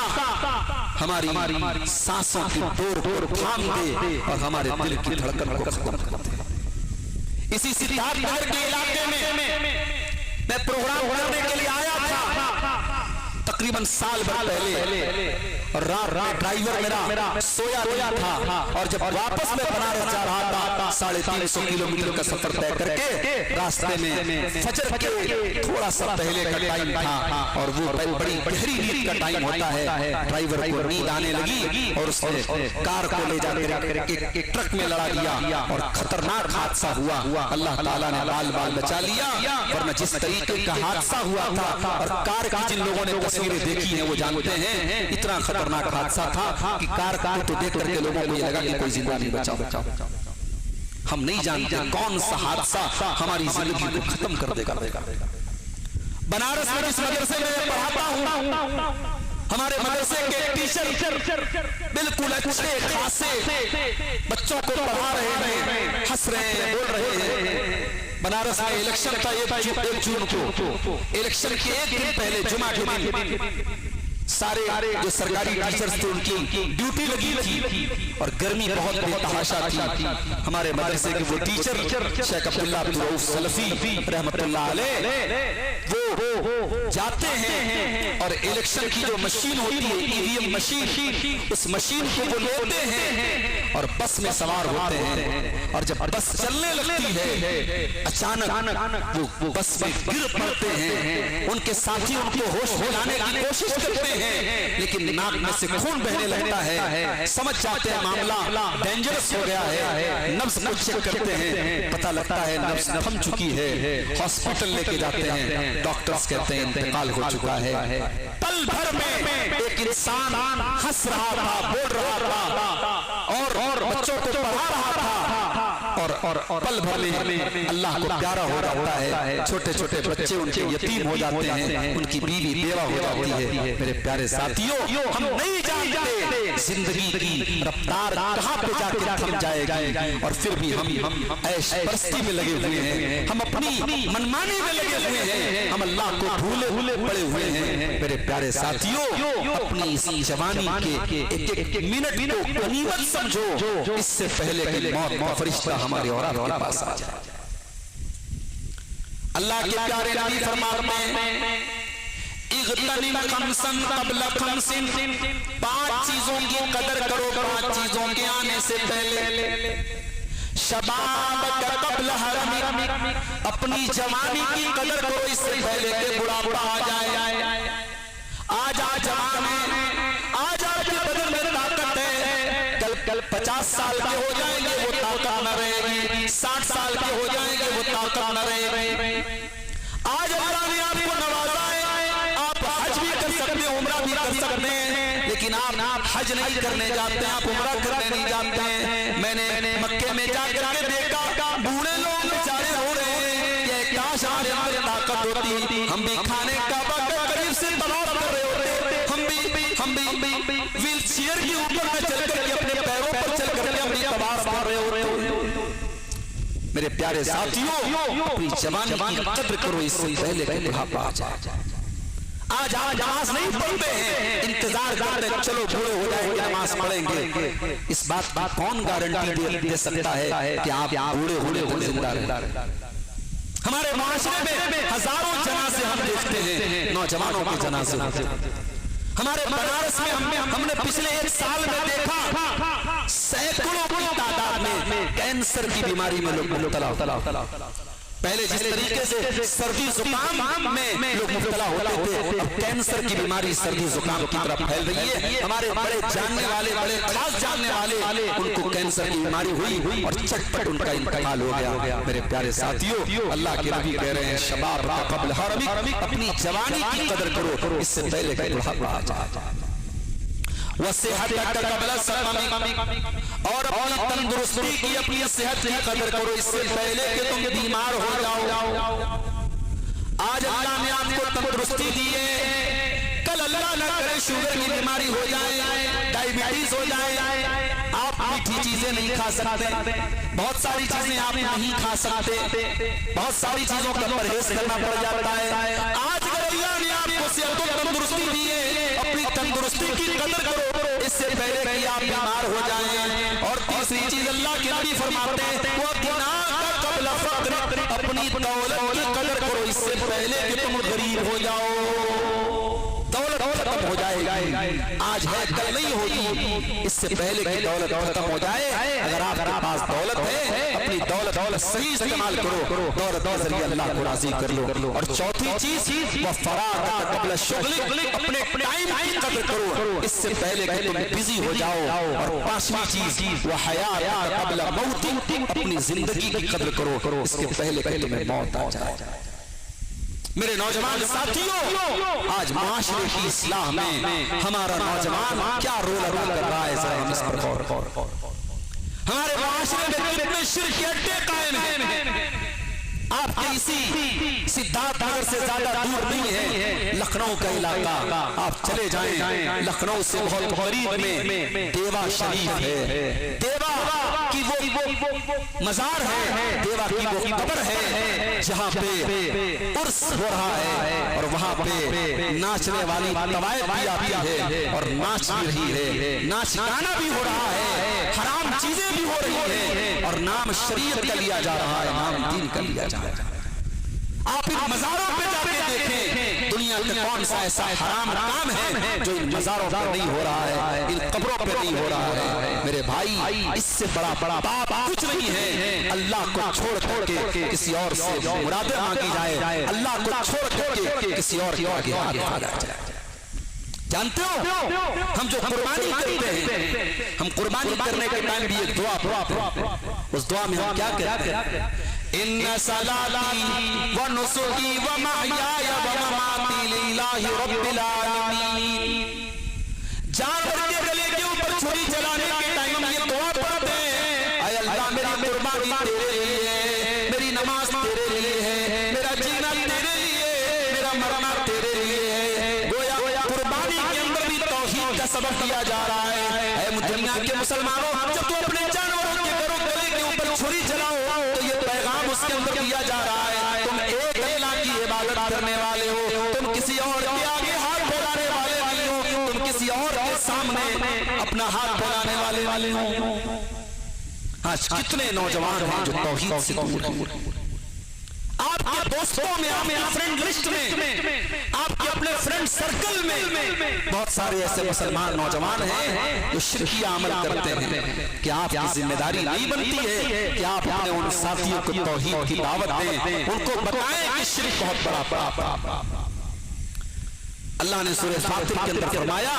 ہماری سانسوں کی ڈور تھام دے اور ہمارے دل کی دھڑکن کو ختم کر دے. اسی ستار نہر کے علاقے میں میں پروگرام کرنے کے لیے آیا تھا تقریباً سال بھر پہلے، اور رات ڈرائیور میرا سویا تھا، اور جب واپس میں بنارس جا رہا تھا 350 کلومیٹر کا سفر طے کر کے راستے میں فجر کے تھوڑا سا پہلے کا ٹائم تھا، اور وہ بڑی گہری نیند کا ٹائم ہوتا ہے، ڈرائیور کو نیند آنے لگی اور اس نے کار کو لے جا کر ایک ٹرک میں لڑا دیا اور خطرناک حادثہ ہوا۔ اللہ تعالیٰ نے بال بچا لیا، ورنہ جس طریقے کا حادثہ ہوا تھا، اور کار کی جن لوگوں نے تصویریں دیکھی ہیں وہ جانتے ہیں اتنا خطرناک حادثہ تھا کہ کار کو دیکھ کر کے لوگوں کو یہ لگا کہ کوئی زندہ نہیں بچا۔ ہم نہیں جانتے کون سا حادثہ ہماری زندگی کو ختم کر دے گا۔ بنارس میں اس مدرسے میں پڑھاتا ہوں، ہمارے مدرسے کے ٹیچر بالکل اچھے خاصے بچوں کو پڑھا رہے ہیں، ہنس رہے ہیں، بول رہے ہیں۔ بنارس میں الیکشن تھا 1 جون کو، الیکشن کے ایک دن پہلے جمعہ کے دن سارے جو سرکاری ٹیچرز تھے ان کی ڈیوٹی لگی تھی، اور گرمی بہت بے تحاشا تھی۔ ہمارے مدرسے کے وہ ٹیچر شیخ عبداللہ عبدالرؤوف سلفی رحمۃ اللہ علیہ وہ جاتے ہیں اور الیکشن کی جو مشین ہوتی ہے EVM مشین، اس مشین کو وہ لیتے ہیں اور بس میں سوار ہوتے ہیں، اور جب بس چلنے لگتی ہے اچانک وہ بس میں گر پڑتے ہیں، ان کے ساتھی ان کو ہوش دلانے کی کوشش کرتے ہیں لیکن ناک میں سے خون بہنے لگتا ہے، سمجھ جاتے ہیں معاملہ ڈینجرس ہو گیا ہے، نبض کو چیک کرتے ہیں، پتہ لگتا ہے نبض تھم چکی ہے، ہاسپٹل لے کے جاتے ہیں، ڈاکٹرز کہتے ہیں انتقال ہو چکا ہے۔ پل بھر میں ایک انسان ہنس رہا تھا، بول رہا تھا اور بچوں کو پڑھا رہا تھا، اور پل بھر میں اللہ کو پیارا ہو جاتا ہے، چھوٹے چھوٹے بچے ان کے یتیم ہو جاتے ہیں، ان کی بیوی بیوہ ہو جاتی ہے۔ میرے پیارے ساتھیوں، ہم نہیں جانتے زندگی کی رفتار کہاں پہ جا کے تھم جائے گی، اور پھر بھی ہم عیش پرستی میں لگے ہوئے ہیں، ہم اپنی منمانی میں لگے ہوئے ہیں، ہم اللہ کو بھولے پڑے ہوئے ہیں۔ میرے پیارے ساتھیوں، اپنی اس جوانی کے ایک منٹ کو غنیمت سمجھو، اس سے پہلے کہ موت کا فرشتہ ہمارے اور آپ کے پاس آ جائے۔ اللہ کے پیارے نبی فرماتے ہیں اغتنم خمسا قبل خمس، 5 چیزوں کی قدر کرو 5 چیزوں کے آنے سے پہلے۔ شبابک قبل حرمک، اپنی جوانی کی قدر کرو اس سے پہلے کہ بڑھاپا آ جائے۔ آج جوان ہیں، آج آپ کے بدن میں طاقت ہے، کل 50 سال کے ہو جائیں گے وہ طاقت نہ رہے گی، 60 سال کے ہو جائیں گے وہ طاقت نہ رہے گی۔ آج اللہ نے آپ کو نوازا ہے، آپ حج بھی کر سکتے ہیں، عمرہ بھی کر سکتے ہیں، لیکن آپ حج نہیں کرنے جاتے ہیں، آپ عمرہ کرنے نہیں جاتے ہیں۔ میں نے مکے میں جا کر کے دیکھا بوڑھے لوگ بیچارے رو رہے ہیں کہ کاش ہمارے اندر طاقت ہوتی، ہم بھی کھانے کعبہ کے قریب سے طواف کر رہے ہوتے، ہم بھی ویل چیئر کے اوپر نہ چل کر کے اپنے پیروں پر چل کر کے اپنی طواف کر رہے ہوتے۔ میرے پیارے ساتھیوں، اپنی جوانی کی قدر کرو اس سے پہلے کہ بڑھاپا آ جائے۔ آج نماز نہیں پڑھتے ہیں، انتظار کرتے ہیں چلو بوڑھے ہو جائیں گے نماز پڑھیں گے۔ اس بات کون گارنٹی دے سکتا ہے کہ آپ بوڑھے ہونے کو زندہ رہیں؟ ہمارے معاشرے میں ہزاروں جنازے ہم دیکھتے ہیں، نوجوانوں کے جنازے ہوتے ہیں۔ ہمارے بنارس میں ہم نے پچھلے 1 سال میں دیکھا سینکڑوں کی تعداد میں کینسر کی بیماری میں لوگ مبتلا۔ پہلے جس طریقے سے سردی زکام میں لوگ مبتلا ہوتے تھے، اب کینسر کی بیماری سردی زکام کی طرف پھیل رہی ہے۔ ہمارے بڑے جاننے والے، بڑے خاص جاننے والے، ان کو کینسر کی بیماری ہوئی اور چٹ پٹ ان کا انتقال ہو گیا۔ میرے پیارے ساتھیوں، اللہ کے نبی کہہ رہے ہیں شباب قبل حرمک، اپنی جوانی کی قدر کرو اس سے پہلے کہ بڑھاپا آ جائے۔ وصحتک قبل سقمک، اور اپنی تندرستی کی، اپنی صحت کی قدر کرو اس سے پہلے کہ تم بیمار ہو جاؤ۔ آج اللہ نے آپ کو تندرستی دی ہے، کل اللہ نہ کرے شوگر کی بیماری ہو جائے، ڈائیبٹیز ہو جائے، آپ میٹھی چیزیں نہیں کھا سکتے، بہت ساری چیزیں آپ نہیں کھا سکتے، بہت ساری چیزوں کا پرہیز کرنا پڑ جاتا ہے۔ آج اگر اللہ نے آپ کو صحت و تندرستی دی ہے، اپنی تندرستی کی قدر کرو اس سے پہلے کہ آپ بیمار ہو جائیں۔ اور تیسری چیز اللہ کے نبی فرماتے ہیں وہ غناک قبل فقر، اپنی دولت کی قدر کرو اس سے سے پہلے کہ تم غریب ہو جاؤ، دولت ختم ہو جائے گی، آج ہے کل نہیں ہوگی، اس سے پہلے کہ دولت ختم ہو جائے، اگر آپ کے پاس دولت ہے اپنی دولت صحیح استعمال کرو، دولت کے ذریعے اللہ کو راضی کر لو۔ اور چوتھی چیز وفراغ قبل الشغل، اپنے ٹائم کی قدر کرو اس سے پہلے کہ تم بزی ہو جاؤ۔ اور پانچویں چیز وحیات قبل موت، اپنی زندگی کی قدر کرو اس کے پہلے کہ تمہیں موت آ جائے۔ میرے نوجوان ساتھیوں، آج معاشرے کی اصلاح میں ہمارا نوجوان کیا رول ادا کر رہا ہے، ذرا ہم اس پر غور کریں۔ ہمارے معاشرے میں کتنے شرک کے اڈے قائم ہیں۔ آپ کے اسی سدھارتھ نگر سے زیادہ دور نہیں ہے لکھنؤ کا علاقہ، آپ چلے جائیں، لکھنؤ سے بہت قریب میں دیوا شریف ہے، دیوا کی وہ مزار ہے، دیوا کی وہ قبر ہے جہاں پہ عرس ہو رہا ہے، اور وہاں پہ ناچنے والی طوائف بھی آتی ہے اور ناچ بھی رہی ہے، ناچ گانا بھی ہو رہا ہے، حرام چیزیں بھی ہو رہی ہیں، اور نام شریعت کا لیا جا رہا ہے، نام دین کا لیا جا رہا ہے۔ آپ ان مزاروں پہ جا کے دیکھیں دنیا کا کون سا ایسا حرام کام ہے جو ان مزاروں پہ نہیں ہو رہا ہے، ان قبروں پہ نہیں ہو رہا ہے۔ میرے بھائی، اس سے بڑا پاپ کچھ نہیں ہے اللہ کو چھوڑ کر کے کسی اور سے مرادیں مانگی جائے، اللہ کو چھوڑ کر کے کسی اور کے آگے ہاتھ پھیلایا جائے۔ جانتے ہو ہم جو قربانی کرتے ہیں، ہم قربانی کرنے کے ٹائم بھی ایک دعا پڑھتے ہیں، اس دعا میں ہم کیا کہتے ہیں؟ ان صلاتی و نسکی و محیای و مماتی للہ رب العالمین۔ جانور کے گلے کے اوپر چھری چلانے کے ٹائم ہم یہ دعا پڑھتے ہیں، اے اللہ میری قربانی تیرے لیے ہے، میری نماز تیرے لیے ہے، میرا جینا تیرے لیے، میرا مرنا تیرے لیے ہے۔ گویا قربانی کے اندر بھی توحید کا سبق دیا جا رہا ہے۔ اے دنیا کے مسلمانوں، جب تو اپنے جانوروں کے گلے کے اوپر چھری چلاؤ تو یہ پیغام اس کے اندر دیا جا رہا ہے، تم ایک اللہ کی عبادت کرنے والے ہو، تم کسی اور کے آگے ہاتھ پھیلانے والے نہیں ہو، تم کسی اور کے سامنے اپنا ہاتھ پھیلانے والے ہو۔ آج کتنے نوجوان ہیں جو توحید سے دور ہیں۔ آپ کے دوستوں میں، آپ کے فرینڈ لسٹ میں، آپ کے اپنے فرینڈ سرکل میں بہت سارے ایسے مسلمان نوجوان ہیں جو شرکیہ عمل کرتے ہیں۔ کہ آپ کی ذمہ داری نہیں بنتی ہے کہ آپ اپنے ان ساتھیوں کو توحید کی دعوت دیں، ان کو بتائیں کہ شرک بہت بڑا پاپ۔ اللہ نے سورہ فاطر کے اندر فرمایا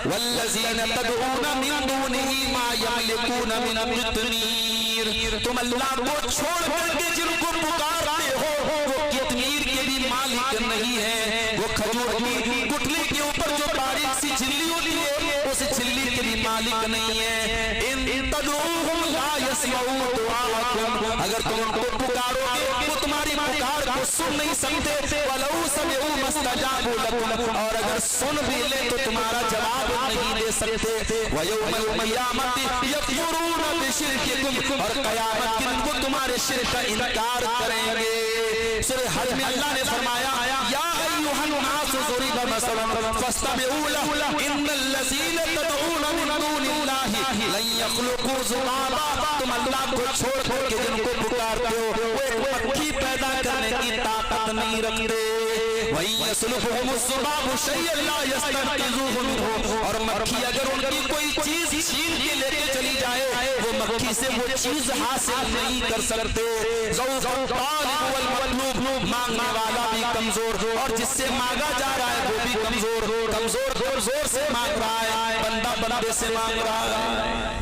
والذین تدعون من دونہ ما یملکون من قطمیر، تم اللہ کو چھوڑ کر کے جن کو پکارتے ہو وہ قطمیر کے بھی مالک نہیں ہے، وہ کھجور کی گٹلی کے اوپر جو باریک سی جھلی ہوتی ہے اس جھلی کے بھی مالک نہیں ہے۔ ان تدعوہم لا یسمعوا دعاءکم، اگر تم ان کو پکارو گے وہ تمہاری پکار کو سن نہیں سکتے، ولو سمعوا ما استجابوا لکم، اور اگر سن بھی لے تو تمہارا جواب نہیں دے سکتے۔ وَيَوْمَ الْقِيَامَةِ يَكْفُرُونَ بِشِرْكِكُمْ، اور قیامت کے دن وہ تمہارے شرک کا انکار کریں گے۔ سورہ حج میں اللہ نے فرمایا یا ایھا الناس ضرب مثلا فاستمعوا له ان الذین تدعون من دون اللہ لن یخلقوا ذبابا، تم اللہ کو چھوڑ کر کے جن کو پکارتے ہو وہ ایک مکھی پیدا کرنے کی طاقت نہیں رکھتے۔ وَإِن يَسْلُبْهُمُ الذُّبَابُ شَيْئًا لَا يَسْتَنقِذُوهُ مِنْهُ، اور مکھی اگر ان کی کوئی چیز چھین کے لے کے چلی جائے وہ مکھی سے وہ چیز حاصل نہیں کر سکتے۔ ضعف الطالب والمطلوب، مانگنے والا بھی کمزور اور جس سے مانگا جا رہا ہے وہ بھی کمزور، کمزور زور سے مانگ رہا ہے، بندہ بندے سے مانگ رہا ہے۔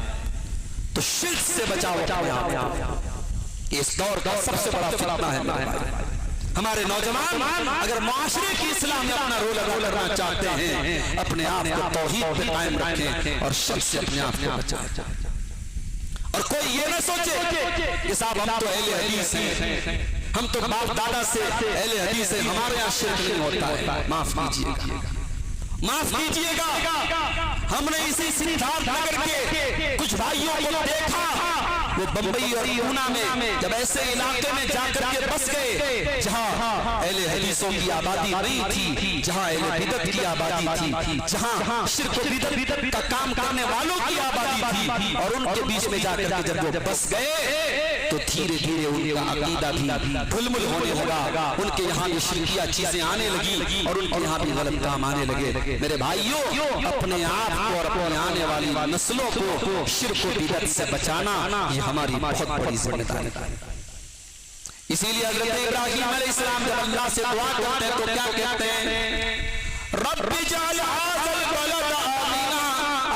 تو شرک سے بچاؤ اپنے آپ، اس دور کا سب سے بڑا فتنہ ہے۔ ہمارے نوجوان اگر معاشرے کی اصلاح میں اپنا رول ادا کرنا چاہتے ہیں اپنے آپ کو توحید پہ قائم رکھیں اور شرک سے اپنے آپ کو بچائیں۔ اور کوئی یہ نہ سوچے کہ صاحب ہم تو اہل حدیث ہیں، ہم تو باپ دادا سے اہل حدیث ہیں، ہمارے یہاں شرک نہیں ہوتا ہے۔ معاف کیجیے گا، معاف کیجیے گا، ہم نے اسی سدھارتھ نگر کے کچھ بھائیوں کو دیکھا وہ بمبئی اور پونا میں جب ایسے علاقے میں جا کر کے بس گئے جہاں اہل حدیثوں کی آبادی نہیں تھی، جہاں اہل بدعت کی آبادی تھی، جہاں شرک و بدعت کا کام کرنے والوں کی آبادی تھی، اور ان کے بیچ میں جا کر کے جب وہ بس گئے تو دھیرے دھیرے ان کا عقیدہ بھی دھل مل ہونے لگا، ان کے یہاں بھی شرکیہ چیزیں آنے لگی اور ان کے یہاں بھی غلط کام آنے لگے۔ میرے بھائیوں، اپنے آپ کو اور اپنے آنے والی نسلوں کو شرک و بدعت سے بچانا یہ ہماری بہت بڑی ذمہ داری ہے۔ اسی لیے حضرت ابراہیم علیہ السلام جب اللہ سے دعا کرتے ہیں تو کیا کہتے ہیں؟ رب اجعل هذا البلد آمنا،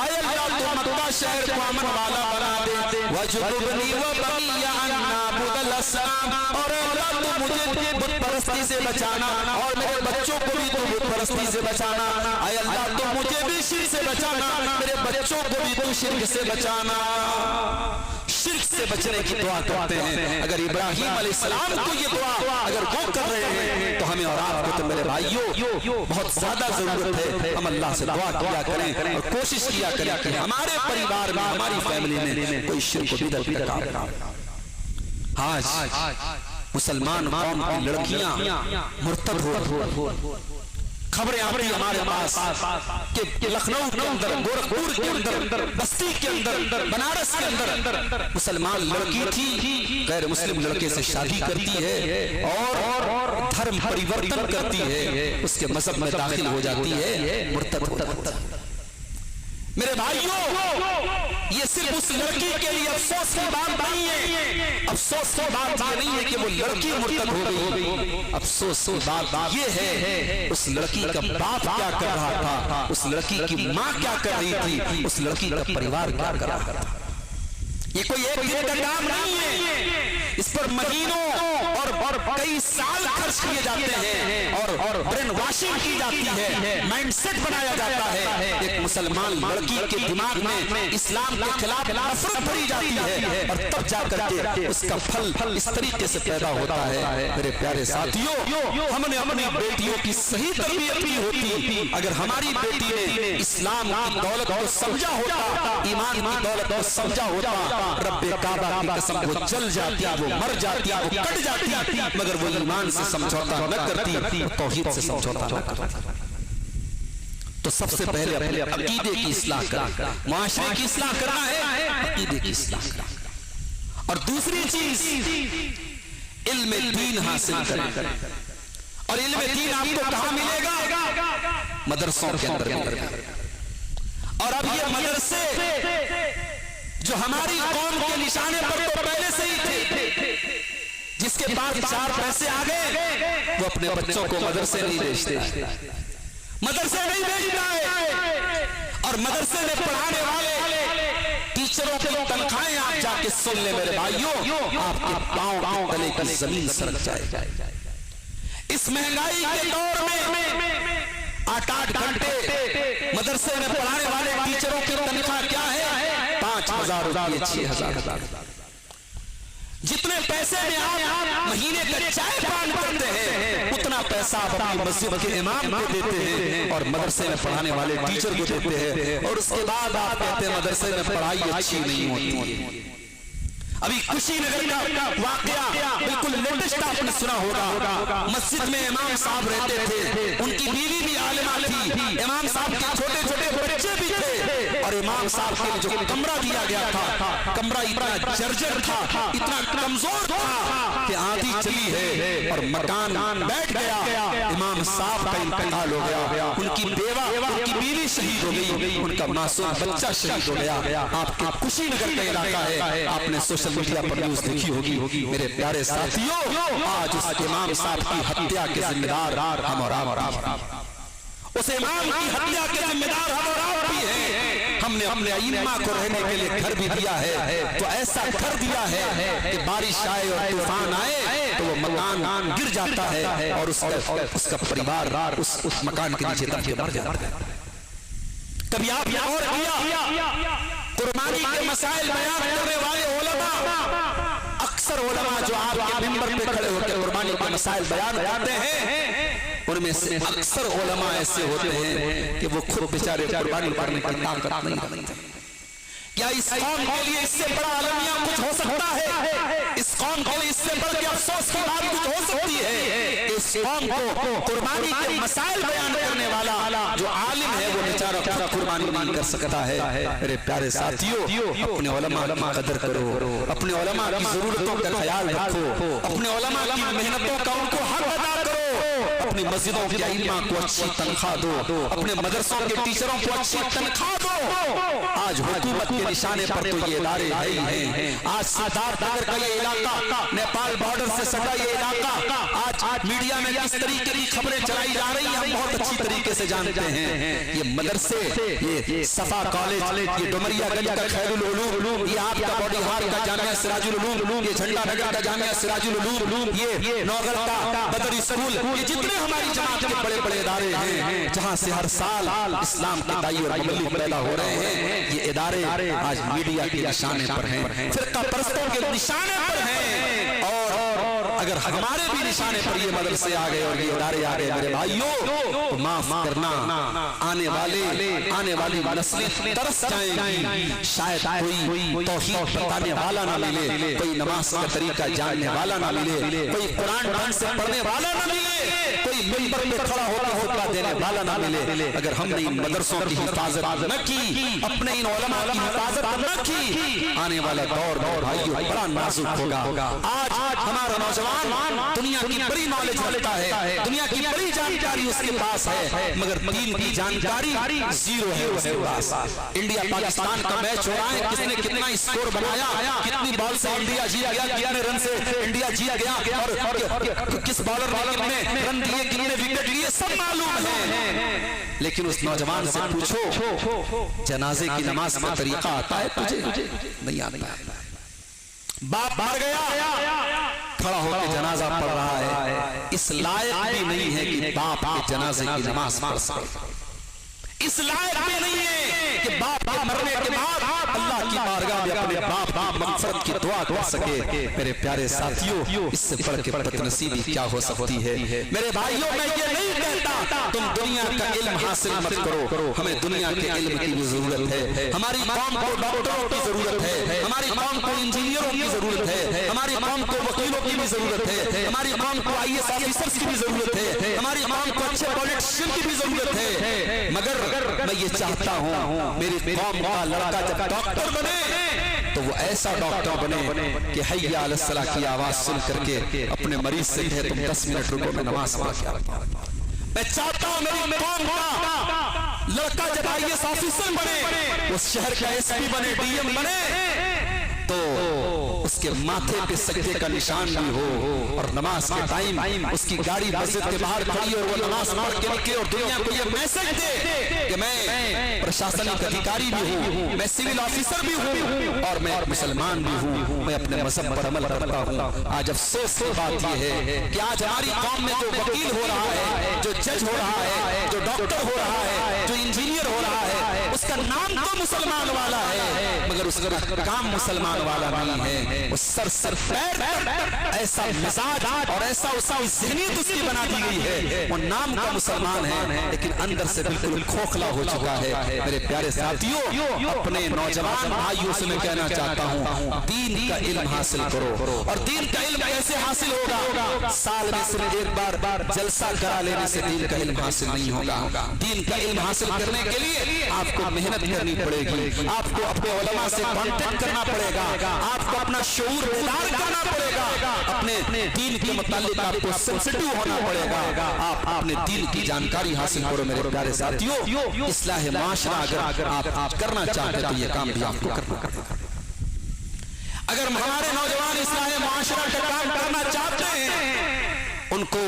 اے اللہ تو مکہ شہر کو امن والا بنا دے، وجنبنی وبنی ان نعبد الاصنام، اور اے اللہ تو مجھے بت پرستی سے بچانا اور میرے بچوں کو بھی تو بت پرستی سے بچانا، اے اللہ تو مجھے بھی شرک سے بچانا، میرے بچوں کو بھی تو شرک سے بچانا۔ شرک سے بچنے کی دعا کرتے ہیں۔ اگر ابراہیم علیہ السلام کو یہ دعا اگر وہ کر رہے ہیں تو ہمیں اور آپ کو تو میرے بھائیوں بہت زیادہ ضرورت ہے ہم اللہ سے دعا کیا کریں اور کوشش کیا کریں کہ ہمارے پریوار میں، ہماری فیملی میں کوئی شرک و بدعت کا کام نہ ہو۔ آج مسلمان قوم کی لڑکیاں مرتد ہو، خبریں آتی ہمارے پاس کہ لکھنؤ کے اندر، گورکھپور کے اندر، بستی کے اندر، بنارس کے اندر مسلمان لڑکی تھی غیر مسلم لڑکے سے شادی کرتی ہے اور دھرم پریورتن کرتی ہے، اس کے مذہب میں داخل ہو جاتی ہے، مرتد ہوتی ہے۔ میرے بھائیوں، یہ صرف اس لڑکی کے لیے افسوس کی بات نہیں ہے، افسوس کی بات یہ نہیں ہے کہ وہ لڑکی مرتد ہو گئی، افسوس کی بات یہ ہے اس لڑکی کا باپ کیا کر رہا تھا، اس لڑکی کی ماں کیا کر رہی تھی، اس لڑکی کا پریوار کیا کر رہا تھا۔ یہ کوئی ایک دن کا کام نہیں ہے، اس پر مہینوں اور کئی سال خرچ کیے جاتے ہیں اور برین واشنگ کی جاتی ہے، مائنڈ سیٹ بنایا جاتا ہے۔ ایک مسلمان لڑکی کے دماغ میں اسلام کے خلاف نفرت بھری جاتی ہے اور تب جا کر کے اس کا پھل اس طریقے سے پیدا ہوتا ہے۔ میرے پیارے ساتھیوں، ہم نے اپنی بیٹیوں کی صحیح تربیت کی ہوتی، اگر ہماری بیٹی نے اسلام کی دولت کو سمجھا ہوتا، ایمان کی دولت کو سمجھا ہوتا، رب کعبہ کی قسم وہ جل جاتی، وہ مر جاتی، وہ کٹ جاتی، مگر وہ ایمان سے سمجھوتا نہ کرتی، توحید سے سمجھوتا نہ کرتی۔ تو سب سے پہلے اپنے عقیدے کی اصلاح کرنا، معاشرے کی اصلاح کرنا ہے، عقیدے کی اصلاح کرنا۔ اور دوسری چیز علم دین حاصل کرنا، اور علم دین آپ کو کہاں ملے گا؟ مدرسوں کے اندر ملے گا۔ اور اب یہ مدرسے جو ہماری قوم کے نشانے پر تو پہلے سے ہی تھے، جس کے پاس 4 پیسے آ گئے وہ اپنے بچوں کو مدرسے نہیں بھیجتے، مدرسے نہیں بھیجتا ہے، اور مدرسے میں پڑھانے والے ٹیچروں کی تنخواہیں آپ جا کے سن لیں میرے بھائیوں، آپ کے پاؤں تلے کی زمین سرک جائے۔ اس مہنگائی کے دور میں 8 گھنٹے مدرسے میں پڑھانے والے ٹیچروں کی تنخواہ کیا ہے؟ 5,000 روپئے، 6,000۔ جتنے پیسے میں آپ مہینے کا چائے پان کرتے ہیں اتنا پیسہ آپ اپنی مسجد کے امام کو دیتے ہیں اور مدرسے میں پڑھانے والے ٹیچر کو دیتے ہیں، اور اس کے بعد آپ کہتے ہیں مدرسے میں پڑھائی اچھی نہیں ہوتی۔ ابھی کشی نگر کا واقعہ بالکل لیٹسٹ آپ نے سنا ہوگا، مسجد میں امام صاحب رہتے تھے، ان کی بیوی بھی عالمہ تھی، امام صاحب کے چھوٹے چھوٹے بچے بھی تھے، اور امام صاحب کے جو کمرہ دیا گیا تھا، کمرہ اتنا جرجر تھا، اتنا کمزور تھا کہ آندھی چلی ہے اور مکان بیٹھ گیا، امام صاحب کا انتقال ہو گیا، ان کی بیوہ، ان کی بیوی شہید ہو گئی، ان کا معصوم بچہ شہید ہو گیا۔ آپ کے کشی نگر کا علاقہ ہے، آپ نے سوشل میڈیا پر نیوز دیکھی ہوگی۔ میرے پیارے ساتھیوں، آج اس امام صاحب کی ہتیا کے ذمہ دار ہم اور آپ، اس امام کی ہتیا کے ذمہ دار ہم اور آپ بھی ہیں۔ ہم نے اپنے ائمہ کو رہنے کے لیے گھر بھی دیا ہے، تو ایسا گھر دیا ہے کہ بارش آئے اور طوفان آئے تو وہ مکان گر جاتا ہے اور اس کا پریوار اس مکان کے نیچے دب کے مر جاتا ہے۔ کبھی آپ نے غور کیا قربانی کے مسائل بیان کرنے والے علماء، اکثر علماء جو آپ کے منبر پہ کھڑے ہو کے قربانی کے مسائل بیان کرتے ہیں، ان میں سے اکثر علماء ایسے ہوتے ہیں کہ وہ خود بیچارے قربانی کرنے کی طاقت نہیں رکھتے، کیا اس قوم کے لیے اس سے بڑا المیہ کچھ ہو سکتا ہے؟ اس قوم کے لیے اس سے بڑھ کے افسوس کی بات کچھ ہو سکتی ہے؟ اس قوم کو قربانی کے مسائل بیان کرنے والا جو عالم ہے وہ بیچارہ خود قربانی نہیں کر سکتا ہے۔ میرے پیارے ساتھیوں، اپنے علماء کی قدر کرو، اپنے علماء کی ضرورتوں کا خیال رکھو، اپنے علماء کی محنتوں کا ان کو حق ادا کرو، اپنی مسجدوں کے ائمہ کو اچھی تنخواہ دو، اپنے مدرسوں کے ٹیچروں کو اچھی تنخواہ دو۔ آج حکومت کے نشانے پر تو یہ ادارے ہیں، آج سدھارتھ نگر کا یہ علاقہ، نیپال بارڈر سے سٹا یہ علاقہ، آج میڈیا میں کس طریقے کی خبریں چلائی جا رہی ہیں ہم بہت اچھی طریقے سے جانتے ہیں۔ یہ مدرسے، یہ صفا کالج، یہ ڈومریا گنج کا خیر العلوم، یہ آپ کا باڈی ہار کا جامعہ سراج العلوم، یہ جھنڈا نگر کا جامعہ سراج العلوم، یہ نوگل کا بدر اسکول، یہ جتنے ہماری جماعت کے بڑے بڑے ادارے ہیں جہاں سے ہر سال اسلام کے داعی اور مبلغ پیدا ہو رہے ہیں، یہ ادارے آج میڈیا کے نشانے پر ہیں، فرقہ پرستوں کے نشانے پر ہیں، اور اگر ہمارے بھی نشانے پر یہ مدرسے آ گئے اور یہ ادارے آ گئے میرے بھائیوں تو معاف کرنا، آنے والی نسلیں ترس جائیں گی، شاید کوئی توحید بتانے والا نہ ملے، کوئی نماز کا طریقہ جاننے والا نہ ملے، کوئی قرآن ڈھنگ سے پڑھنے والا نہ ملے، کوئی منبر پہ کھڑا ہو کے خطبہ دینے والا نہ ملے۔ اگر ہم نے ان مدرسوں کی حفاظت نہ کی، اپنے ان علماء کی حفاظت نہ کی، آنے والا دور بھائیوں بڑا نازک ہوگا۔ آج ہمارا نوجوان دنیا کی بڑی نالج رکھتا ہے، دنیا کی بڑی جانکاری اس کے پاس ہے، مگر دین کی جانکاری زیرو ہے اس کے پاس۔ انڈیا پاکستان کا میچ ہو رہا ہے، کس نے کتنا اسکور بنایا، کتنی بال سے انڈیا جیت گیا، کتنے رن سے انڈیا جیت گیا، اور کس بالر نے کتنے رن دیے، کتنے وکٹ لیے، سب معلوم ہے۔ لیکن اس نوجوان سے پوچھو جنازے کی نماز کا طریقہ آتا ہے تجھے؟ نہیں آتا ہے۔ باپ مر گیا، کھڑا ہو کے جنازہ پڑھ رہا ہے، اس لائق بھی نہیں ہے کہ باپ کے جنازے کی نماز پڑھ سکے، اس لائق بھی نہیں ہے کہ باپ کے مرنے کے بعد اللہ کی بارگاہ میں اپنے باپ کی مغفرت کی دعا کر سکے۔ میرے پیارے ساتھیوں، اس سے بڑھ کے بد نصیبی کیا ہو سکتی ہے؟ میرے بھائیوں، میں یہ نہیں کہتا تم دنیا کا علم حاصل مت کرو، ہمیں دنیا کے علم کی بھی ضرورت ہے، ہماری قوم کو ڈاکٹروں کی ضرورت ہے، ہماری قوم کو انجینئروں کی ضرورت ہے، ہماری قوم کو وکیلوں کی بھی ضرورت ہے، ہماری قوم کو IAS آفیسرز کی بھی ضرورت ہے، ہماری قوم کو اچھے پولیٹیشین کی بھی ضرورت ہے، مگر میں یہ چاہتا ہوں میری قوم کا لڑکا جب ڈاکٹر بنے تو وہ ایسا ڈاکٹر بنے کہ حی علی الصلاۃ کی آواز سن کر کے اپنے مریض سے کہے تم 10 منٹ رکو میں نماز پڑھ کے آتا ہوں۔ میں چاہتا ہوں میری قوم کا لڑکا جب IAS آفیسر بنے، اس شہر کا SP بنے، DM بنے، تو اس کے ماتھے پہ سجدے کا نشان بھی ہو، اور نماز کے ٹائم اس کی گاڑی مسجد کے باہر کھڑی اور وہ نماز پڑھ کے نکلے اور دنیا کو یہ میسج دے کہ میں پرشاسنک ادھیکاری بھی ہوں، میں سول آفیسر بھی ہوں، اور میں مسلمان بھی ہوں، میں اپنے مذہب پر عمل کرتا ہوں۔ آج افسوس کی بات یہ ہے کہ آج ہماری قوم میں جو وکیل ہو رہا ہے، جو جج ہو رہا ہے، جو ڈاکٹر ہو رہا ہے، جو انجینئر ہو رہا ہے، اس کا نام تو مسلمان والا ہے مگر اس کا کام مسلمان والا نہیں ہے۔ اس سر پیر ایسا مزاج اور ایسا ذہنیت اس کی بنا دی گئی ہے، وہ نام کا مسلمان ہے لیکن اندر سے بالکل کھوکھلا ہو چکا ہے۔ میرے پیارے ساتھیوں، اپنے نوجوان بھائیوں سے میں کہنا چاہتا ہوں دین کا علم حاصل کرو، اور دین کا علم کیسے حاصل ہوگا؟ سال میں صرف ایک بار جلسہ کرا لینے سے دین کا علم حاصل نہیں ہوگا۔ دین کا علم حاصل کرنے کے لیے آپ کو محنت کرنی پڑے گی، آپ کو اپنے علماء سے کانٹیکٹ کرنا پڑے گا، آپ کو اپنا شعور بیدار کرنا پڑے گا، اپنے دین کے متعلق آپ کو سینسٹیو ہونا پڑے گا، آپ اپنے دین کی جانکاری حاصل کرو۔ میرے پیارے ساتھیوں، اصلاح معاشرہ اگر آپ کرنا چاہتے تو یہ کام بھی آپ کو کرنا پڑے گا۔ اگر ہمارے نوجوان اصلاح معاشرہ کا کام کرنا چاہتے ہیں، ان کو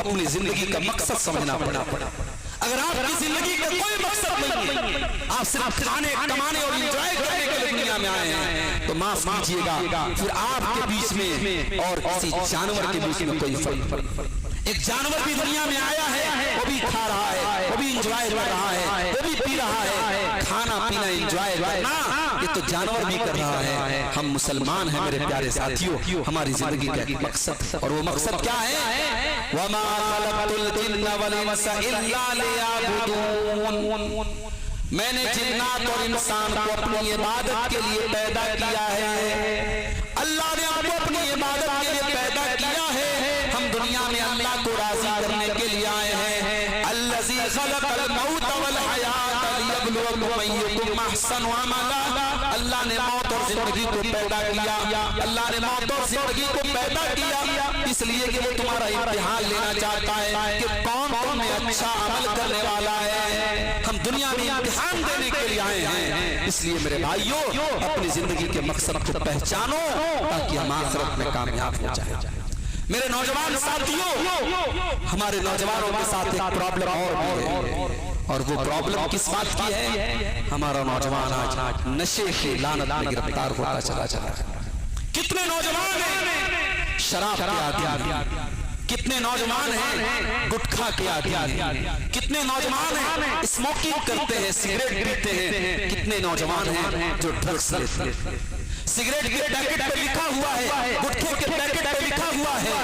اپنی زندگی کا مقصد سمجھنا پڑے گا۔ اگر آپ کی زندگی کا کوئی مقصد نہیں ہے، آپ صرف کھانے کمانے اور انجوائے کرنے کے لیے دنیا میں آئے ہیں، تو معاف کیجیے گا پھر آپ کے بیچ میں اور کسی جانور کے بیچ میں کوئی فرق نہیں۔ ایک جانور بھی دنیا میں آیا ہے، وہ بھی کھا رہا ہے، وہ بھی انجوائے کر رہا ہے، وہ بھی پی رہا ہے، کھانا پینا انجوائے کرنا یہ تو جانور بھی کر رہا ہے۔ ہم مسلمان ہیں میرے پیارے ساتھیوں، ہماری زندگی کا ایک مقصد، اور وہ مقصد کیا ہے؟ وَمَا خَلَقْتُ الْجِنَّ وَالْإِنسَ إِلَّا لِيَعْبُدُونَ۔ میں نے جنات اور انسان کو اپنی عبادت کے لیے پیدا کیا ہے. اللہ نے ہم کو اپنی عبادت کے لیے پیدا کیا ہے. ہم دنیا میں اللہ کو راضی کرنے کے لیے آئے ہیں. الذی خلق الموت والحیات لیبلوکم ایکم احسن عملا. اللہ نے موت اور زندگی کو پیدا کیا. اللہ نے موت اور زندگی کو پیدا کیا اس لیے کہ وہ تمہارا امتحان لینا چاہتا ہے کہ کون تم میں اچھا عمل کرنے والا ہے. ہم دنیا میں امتحان دینے کے لیے آئے ہیں. اس لیے میرے بھائیوں اپنی زندگی کے مقصد کو پہچانو تاکہ ہم آخرت میں کامیاب ہو جائیں. میرے نوجوان ساتھیوں ہمارے نوجوانوں کے ساتھ ایک پرابلم اور بھی ہے اور وہ پرابلم کس بات کی ہے؟ ہمارا نوجوان آج نشے کی لعنت میں گرفتار ہوتا چلا جا رہا ہے. کتنے نوجوان ہیں شراب کے عادی ہیں, کتنے نوجوان ہیں گٹکھا کے عادی ہیں, کتنے نوجوان ہیں اسموکنگ کرتے ہیں, سگریٹ پیتے ہیں, کتنے نوجوان ہیں جو ڈرگس لیتے ہیں. سگریٹ کے پیکٹ پہ لکھا ہوا ہے, گٹکے کے پیکٹ پہ لکھا ہوا ہے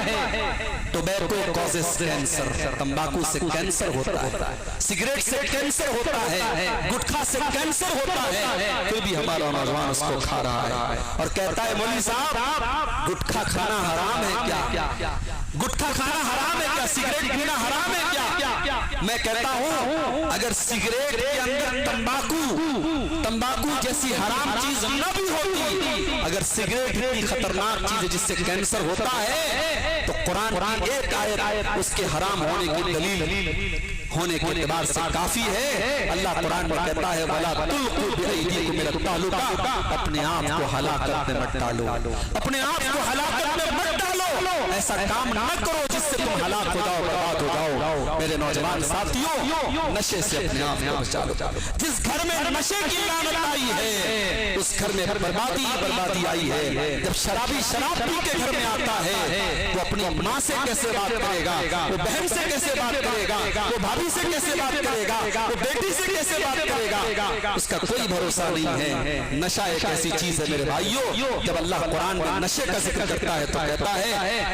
ٹوبیکو کازز کینسر. تمباکو سے کینسر ہوتا ہے, سگریٹ سے کینسر ہوتا ہے, گٹکا سے کینسر ہوتا ہے, پھر بھی ہمارا نوجوان اس کو کھا رہا ہے اور کہتا ہے مولوی صاحب گٹکا کھانا حرام ہے کیا؟ گٹکا کھانا حرام ہے کیا؟ سگریٹ پینا حرام ہے کیا؟ میں کہتا ہوں اگر سگریٹ کے اندر تمباکو جیسی حرام چیز نہ بھی ہوتی, اگر سگریٹ بھی خطرناک چیز ہے جس سے کینسر ہوتا ہے تو قرآن کی ایک آیت اس کے حرام ہونے کی دلیل ہونے کے اعتبار سے کافی ہے. اللہ قرآن میں کہتا ہے وَلَا تُلْقُوا بِأَيْدِيكُمْ إِلَى التَّهْلُكَةِ. اپنے آپ کو ہلاکت میں مت ڈالو, اپنے آپ کو ہلاکت میں مت ڈالو. ایسا کام نہ کرو جس سے تم ہلاک ہو جاؤ, برباد ہو جاؤ. میرے نوجوان ساتھیوں نشے سے اپنے آپ کو بچا لو. جس گھر میں نشے کی لعنت آئی ہے اس گھر میں بربادی آئی ہے. جب شرابی شراب پی کے گھر میں آتا ہے وہ اپنی ماں سے کیسے بات کرے گا, وہ بہن سے کیسے بات کرے گا, وہ بھابھی سے کیسے بات کرے گا, وہ بیٹی سے کیسے بات کرے گا, اس کا کوئی بھروسہ نہیں ہے. نشہ ایک ایسی چیز ہے میرے بھائیوں, جب اللہ قرآن میں نشے کا ذکر کرتا ہے تو کہتا ہے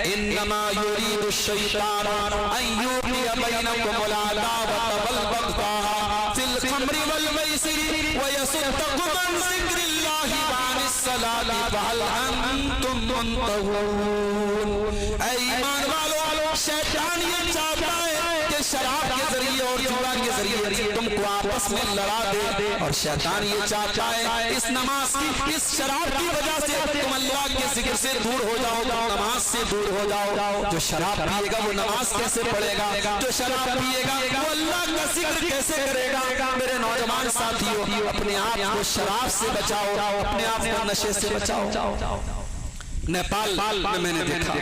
انما یرید الشیطان ان یوقع بینکم العداوۃ والبغضاء فی الخمر والمیسر ویصدکم عن ذکر اللہ وعن الصلاۃ فہل انتم منتہون. اے ایمان والو شیطان یہ چاہتا ہے کہ شراب کے ذریعے اور جوا کے ذریعے تم کو آپس میں لڑا دے, اور شیطان یہ چاہتا ہے اس نماز کی اس شراب کی وجہ سے تم اللہ کے ذکر سے دور ہو جاؤ, تم نماز سے دور ہو جاؤ. جو شراب پیے گا وہ نماز کیسے پڑھے گا, جو شراب پیے گا وہ اللہ کا ذکر کیسے کرے گا. میرے نوجوان ساتھیوں اپنے آپ کو شراب سے بچاؤ, اپنے آپ کو نشے سے بچاؤ. نیپال میں نے دیکھا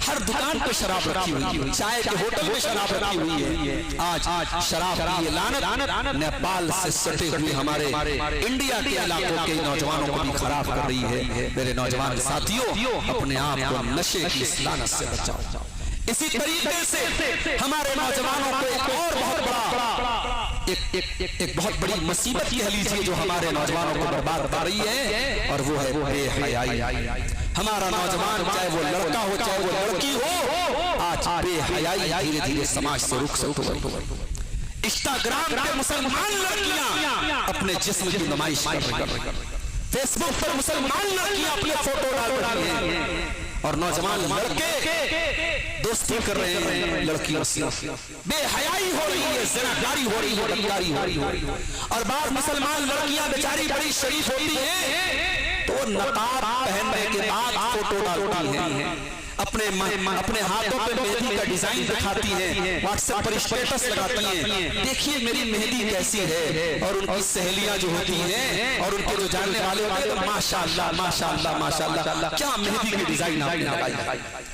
ہر دکان پہ شراب رکھی ہوئی ہے, چائے کے ہوٹل میں شراب رکھی ہوئی ہے. آج شراب کی لعنت نیپال سے سٹے ہوئے ہمارے انڈیا کے علاقوں کے نوجوانوں کو بھی خراب کر رہی ہے. میرے نوجوان ساتھیوں اپنے آپ کو نشے کی اس لعنت سے بچاؤ. اسی طریقے سے ہمارے نوجوانوں کو ایک اور بہت بڑی مصیبت کہہ لیجیے جو ہمارے نوجوانوں کو برباد کر رہی ہے, اور وہ ہے بے حیائی. ہمارا نوجوان چاہے وہ لڑکا ہو چاہے وہ لڑکی ہو, آج بے حیائی دھیرے دھیرے سماج سے رخصت ہو رہی ہے. انسٹاگرام پہ مسلمان لڑکیاں اپنے جسم کی نمائش کر رہی ہیں, فیس بک پر مسلمان لڑکیاں اپنے فوٹو ڈال رہی ہیں, اور نوجوان لڑکے دوستی کر رہے ہیں لڑکیوں سے. بے حیائی ہو رہی ہے, زناکاری ہو رہی ہے, بدکاری ہو رہی ہے. اور بعض مسلمان لڑکیاں بیچاری بڑی شریف ہوتی ہیں تو نقاب پہننے کے بعد فوٹو ڈالتی ہیں, اپنے ہاتھوں پہ مہندی کا ڈیزائن دکھاتی ہیں, واٹس ایپ پر اسٹیٹس لگاتی ہیں, دیکھیے میری مہندی کیسی ہے. اور ان کی سہیلیاں جو ہوتی ہیں اور ان کے جو جاننے والے ہوتے ہیں تو ماشاءاللہ ماشاءاللہ ماشاءاللہ کیا مہندی کی ڈیزائن آپ نے لگائی.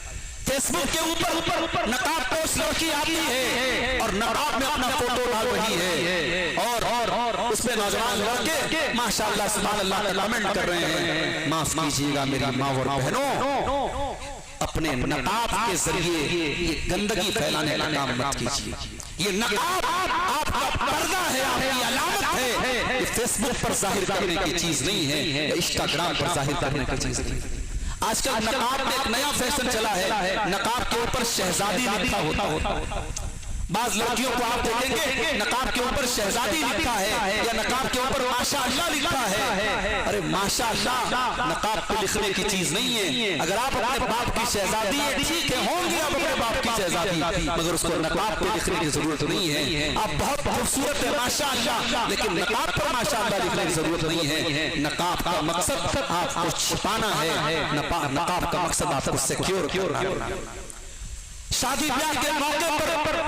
فیس بک کے اوپر نقاب پوسٹ لڑکی آتی ہے اور نقاب میں اپنا فوٹو ڈال رہی ہے, اور اس پہ نوجوان لڑکے ماشاءاللہ سبحان اللہ کا کمنٹ کر رہے ہیں. معاف کیجیے گا میری ماں اور بہنوں, اپنے نقاب کے ذریعے یہ گندگی پھیلانے کا کام مت کیجیے. یہ نقاب آپ کا پردہ ہے, آپ کی علامت ہے. یہ فیس بک پر ظاہر کرنے کی چیز نہیں ہے, یہ انسٹاگرام پر ظاہر کرنے کی چیز نہیں ہے. آج کل نقاب میں ایک نیا فیشن چلا ہے, نقاب کے اوپر شہزادی لکھا ہوتا ہے. بعض لڑکیوں کو آپ دیکھیں گے نقاب کے اوپر شہزادی لکھا ہے یا نقاب کے اوپر ماشاءاللہ لکھا ہے. ارے ماشاءاللہ نقاب پہ لکھنے کی چیز نہیں ہے. اگر آپ اپنے باپ کی شہزادی ہیں ٹھیک ہے, ہوں گے آپ اپنے باپ کی شہزادی, مگر اس کو نقاب پہ لکھنے کی ضرورت نہیں ہے. آپ بہت خوبصورت ہیں ماشاءاللہ, لیکن نقاب پر ماشاءاللہ لکھنے کی ضرورت نہیں ہے. نقاب کا مقصد آپ کو چھپانا ہے, نقاب کا مقصد آپ کو سیکیور کرنا ہے. شادی بیاہ کے موقع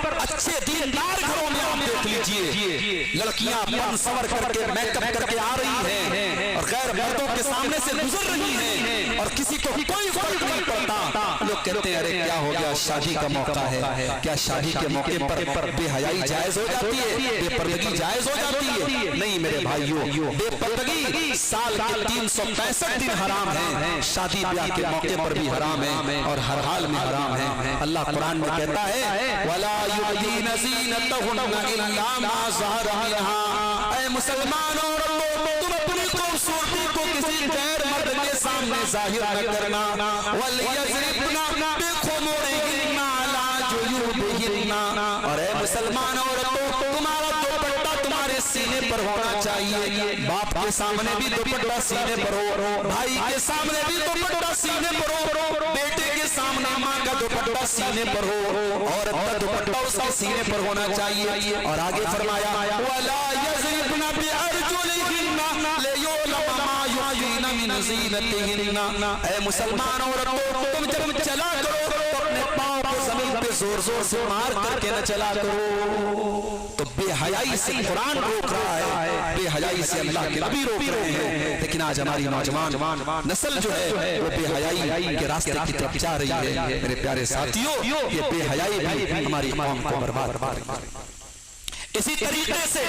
پر اچھے دیندار گھروں میں آپ دیکھ لیجئے لڑکیاں بن سور کر کے میک اپ کر کے آ رہی ہیں اور غیر مردوں کے سامنے سے گزر رہی ہیں اور کسی کو کوئی فرق نہیں پڑتا. لوگ کہتے ہیں ارے کیا ہو گیا, شادی کا موقع ہے, کیا شادی کے موقع پر بے حیائی جائز ہو جاتی ہے, بے پردگی جائز ہو جاتی ہے؟ نہیں میرے بھائیو, بے پردگی سال کے 365 دن حرام ہیں, شادی بیاہ کے موقع پر بھی حرام ہے اور ہر حال میں حرام ہے. اللہ قرآن میں کہتا ہے وَلَا يُبْدِينَ زِينَتَهُنَّ إِلَّا مَا ظَهَرَ مِنْهَا. اے مسلمانوں تم اپنی خوبصورتی کو کسی غیر مرد کے سامنے ظاہر نہ کرنا. وَلْيَضْرِبْنَ بِخُمُرِهِنَّ عَلَى جُيُوبِهِنَّ. اور اے مسلمانوں تمہارا دوپٹہ تمہارے سینے پر ہونا چاہیے. باپ کے سامنے بھی دوپٹہ سینے پر ہو, بھائی کے سامنے بھی دوپٹہ سینے پر ہو, بیٹے کے سامنے ماں کا دوپٹہ سینے پر ہو, عورت کا دوپٹہ اس کے سینے پر ہونا چاہیے. اور آگے فرمایا وَلَا يَضْرِبْنَ بِأَرْجُلِهِنَّ لِيُعْلَمَ مَا يُخْفِينَ مِنْ زِينَتِهِنَّ. اے مسلمان عورتوں تم جب چلا کرو اپنے پاؤں کو زمین پہ زور زور سے مار کر کے نہ چلا کرو. تو بے حیائی سے قرآن روک رہا ہے, بے حیائی سے اللہ کے نبی روک رہے ہیں. لیکن آج ہماری نوجوان نسل جو ہے وہ بے حیائی کے راستے کی طرف جا رہی ہے. میرے پیارے ساتھیوں, یہ بے حیائی بھی ہماری قوم کو برباد کر رہی ہے. اسی طریقے سے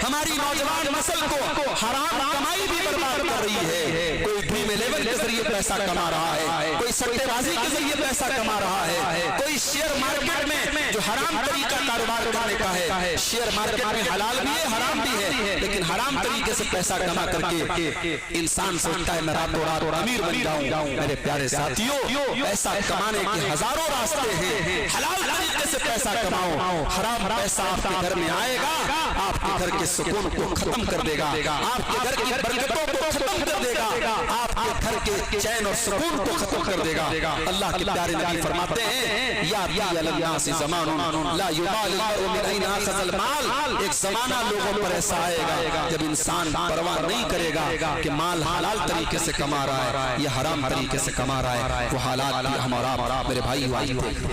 ہماری نوجوان نسل کو حرام کمائی بھی برباد کر رہی ہے. کوئی ڈریم 11 کے ذریعے پیسہ کما رہا ہے, کوئی سٹے بازی کے ذریعے پیسہ کما رہا ہے, کوئی شیئر مارکیٹ میں جو حرام طریقہ کاروبار کرنے کا ہے, شیئر مارکیٹ میں حلال بھی ہے حرام بھی ہے, لیکن حرام طریقے سے پیسہ کما کر کے انسان سوچتا ہے میں راتوں رات امیر بن جاؤں. میرے پیارے ساتھیوں, پیسہ کمانے کے ہزاروں راستے ہیں. حلال طریقے سے پیسہ کماؤ. حرام پیسہ آپ کے گھر میں آئے گا, آپ کے گھر کے سکون کو ختم کر دے گا, آپ کے گھر کی برکتوں کو ختم کر دے گا, آپ کے گھر کے چین اور سکون کو ختم کر دے گا. اللہ کے پیارے نبی فرماتے ہیں یا الناس زمان لا یبال المرء من اين اخذ المال. ایک زمانہ لوگوں پر ایسا آئے گا جب انسان پرواہ نہیں کرے گا کہ مال حلال طریقے سے کما رہا ہے یا حرام طریقے سے کما رہا ہے. وہ حالات بھی ہمارا میرے بھائی آج دیکھ.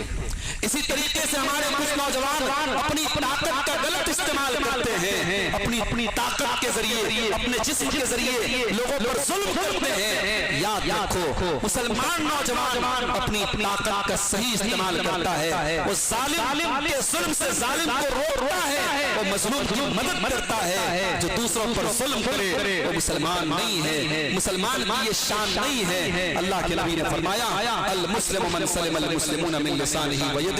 اسی طریقے سے ہمارے کچھ نوجوان اپنی طاقت کا غلط استعمال کرتے ہیں, اپنی طاقت کے ذریعے اپنے جسم کے ذریعے لوگوں پر ظلم کرتے ہیں. یاد رکھو مسلمان نوجوان اپنی طاقت کا صحیح استعمال کرتا ہے, وہ ظالم کے ظلم سے ظالم کو روکتا ہے, وہ مظلوم کی مدد کرتا ہے. جو دوسروں پر ظلم کرے وہ مسلمان نہیں ہے, مسلمان کی یہ شان نہیں ہے. اللہ کے نبی نے فرمایا المسلم من سلم المسلمون من لسانه ويده.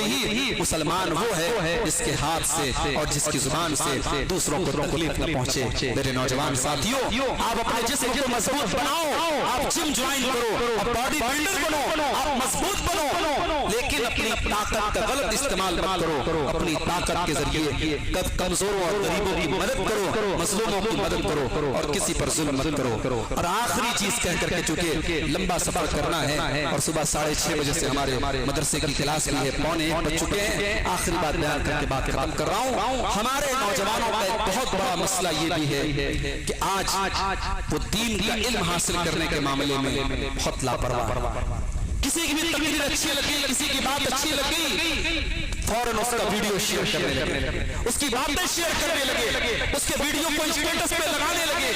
مسلمان وہ ہے جس کے ہاتھ سے اور جس کی زبان سے دوسروں کو تکلیف نہ پہنچے. میرے نوجوان ساتھیوں, آپ اپنے جسم کو مضبوط بناؤ, آپ جم جوائن کرو, آپ باڈی بلڈر بنو, آپ مضبوط بنو, لیکن اپنی طاقت کا غلط استعمال مت کرو. اپنی طاقت کے ذریعے کمزوروں اور غریبوں کی مدد کرو, مظلوموں کی مدد کرو اور کسی پر ظلم مت کرو. اور آخری چیز کہہ کر کے چونکہ لمبا سفر کرنا ہے اور صبح 6:30 بجے سے ہمارے مدرسے کی کلاس بھی ہے, 9:45 بج چکے ہیں. آخری بات بیان کر کے بات ختم کر رہا ہوں. ہمارے نوجوانوں کا ایک بہت بڑا مسئلہ یہ بھی ہے کہ آج وہ دین کا علم حاصل کرنے کے معاملے میں بہت لاپرواہ. کسی کی بھی تقریر اچھی لگی, کسی کی بات اچھی لگی, فوراً اس کا ویڈیو شیئر کرنے لگے, اس کی باتیں شیئر کرنے لگے, اس کے ویڈیو کو اسٹیٹس پہ لگانے لگے.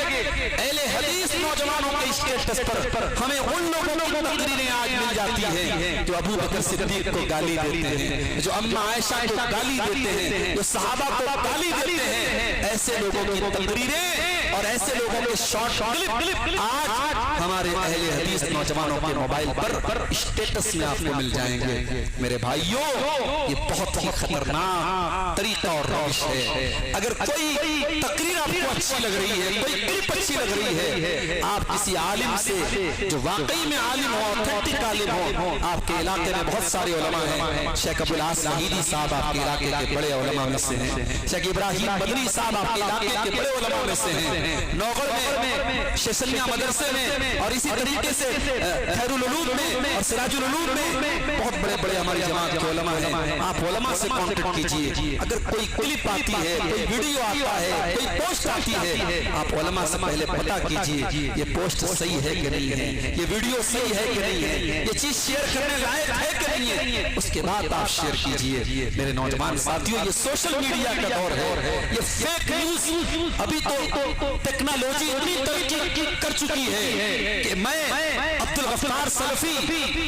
اہل حدیث نوجوانوں کے اسٹیٹس پر ہمیں ان لوگوں کی تقریریں آج مل جاتی ہیں جو ابو بکر صدیق کو گالی دیتے ہیں, جو اما عائشہ کو گالی دیتے ہیں, جو صحابہ کو گالی دیتے ہیں. ایسے لوگوں کی تقریریں اور ایسے لوگوں کے شارٹ کلپ آج ہمارے اہل حدیث نوجوانوں کے موبائل پر اسٹیٹس میں آپ کو مل جائیں گے۔ میرے بھائیوں، یہ بہت ہی خطرناک طریقہ اور روش ہے۔ اگر کوئی تقریر آپ کو اچھی لگ رہی ہے، کوئی کلپ اچھی لگ رہی ہے، آپ کسی عالم سے جو واقعی میں عالم ہو، اوتھینٹک عالم ہو، آپ کے علاقے میں بہت سارے علماء ہیں، شیخ ابو العاص وحیدی صاحب آپ کے علاقے کے بڑے علماء میں سے ہیں، شیخ ابراہیم بدری صاحب آپ کے علاقے کے بڑے علماء میں سے ہیں، نوغل میں، شیسنیا مدرسے میں، اور اسی طریقے سے خیر العلوم میں اور سراج العلوم میں بہت بڑے بڑے ہماری جماعت کے علماء ہیں۔ آپ علماء سے کانٹیکٹ کیجئے۔ اگر کوئی کلپ آتی ہے، کوئی ویڈیو آتا ہے، کوئی پوسٹ آتی ہے، آپ علماء سے پہلے پتہ کیجئے یہ پوسٹ صحیح ہے کہ نہیں ہے، یہ ویڈیو صحیح ہے کہ نہیں ہے، یہ چیز شیئر کرنے لائق ہے کہ نہیں ہے، اس کے بعد آپ شیئر کیجئے۔ میرے نوجوان ساتھیوں، یہ سوشل میڈیا کا دور ہے، یہ فیک نیوز، ابھی تو ٹیکنالوجی اتنی ترقی کر چکی ہے کہ میں عبدالغفار سلفی،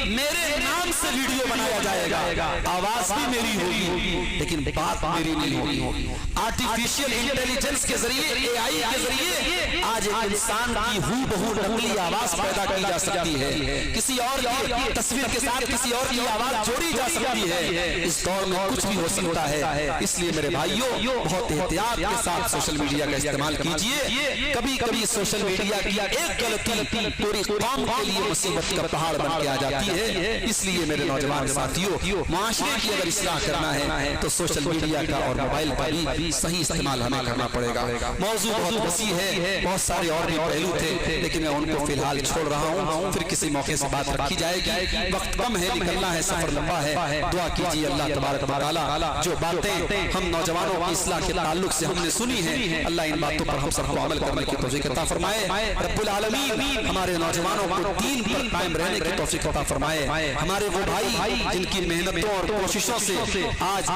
میرے نام سے ویڈیو بنایا جائے گا، آواز بھی میری ہوگی لیکن بات میری نہیں ہوگی۔ آرٹیفیشل انٹیلیجنس کے ذریعے، اے آئی کے ذریعے آج ایک انسان کی ہو بہو نقلی آواز پیدا کی جا سکتی ہے، کسی اور کی تصویر کے ساتھ کسی اور کی آواز جوڑی جا سکتی ہے۔ اس دور میں کچھ بھی ہو سکتا ہے، اس لیے میرے بھائیوں بہت احتیاط کے ساتھ سوشل میڈیا کا استعمال کیجئے۔ کبھی کبھی سوشل میڈیا کی ایک غلطی پوری قوم کے لیے مصیبت کا پہاڑ بن کے آ جاتی ہے۔ اس لیے میرے نوجوان ساتھیوں، معاشرے کی اگر اصلاح کرنا ہے تو سوشل میڈیا کا اور موبائل کا بھی صحیح استعمال ہمیں کرنا پڑے گا۔ موضوع بہت وسیع ہے، بہت سارے اور بھی پہلو تھے لیکن میں ان کو فی الحال چھوڑ رہا ہوں، پھر کسی موقع سے بات رکھی جائے گی۔ وقت کم ہے، نکلنا ہے، سفر لمبا ہے۔ دعا کیجیے اللہ تبارک و تعالی جو باتیں ہم نوجوانوں کی اصلاح کے تعلق سے ہم نے سنی ہیں، اللہ ان باتوں پر ہم سب کو عمل کرنے کی توفیق عطا فرمائے۔ رب العالمین ہمارے نوجوانوں کو دین پر قائم رہنے کی توفیق عطا فرمائے۔ ہمارے وہ بھائی جن کی محنتوں اور کوششوں سے آج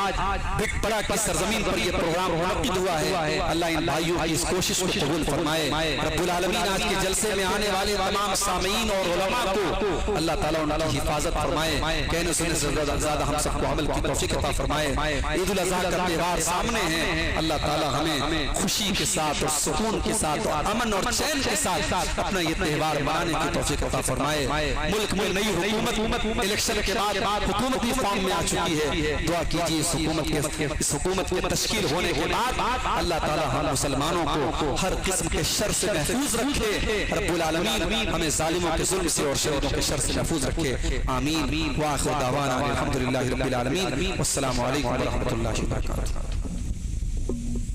بٹ پڑا کی سرزمین پر یہ پروگرام منعقد ہوا ہے، اللہ ان بھائیوں کی اس کوشش کو قبول فرمائے۔ رب العالمین آج کے جلسے میں آنے والے تمام سامعین اور علماء کو اللہ تعالیٰ ان کی حفاظت فرمائے، کہنے سننے سے زیادہ ہم سب کو عمل کی توفیق عطا فرمائے۔ عید الاضحیٰ کا تہوار سامنے ہے، اللہ تعالیٰ ہمیں خوشی کے ساتھ اور سکون کے ساتھ اور امن اور چین کے ساتھ اپنا یہ تہوار منانے کی توفیق عطا فرمائے۔ ملک میں نئی حکومت الیکشن کے بعد حکومتی فارم میں آ چکی ہے، دعا کیجیے اس حکومت کے تشکیل ہونے کے بعد اللہ تعالیٰ ہم مسلمانوں کو ہر قسم کے شر سے محفوظ رکھے، رب العالمین ہمیں ظالموں کے ظلم سے اور شروروں کے شر سے محفوظ رکھے، آمین۔ وآخر دعوانا الحمدللہ رب العالمین، والسلام علیکم ورحمۃ اللہ وبرکاتہ۔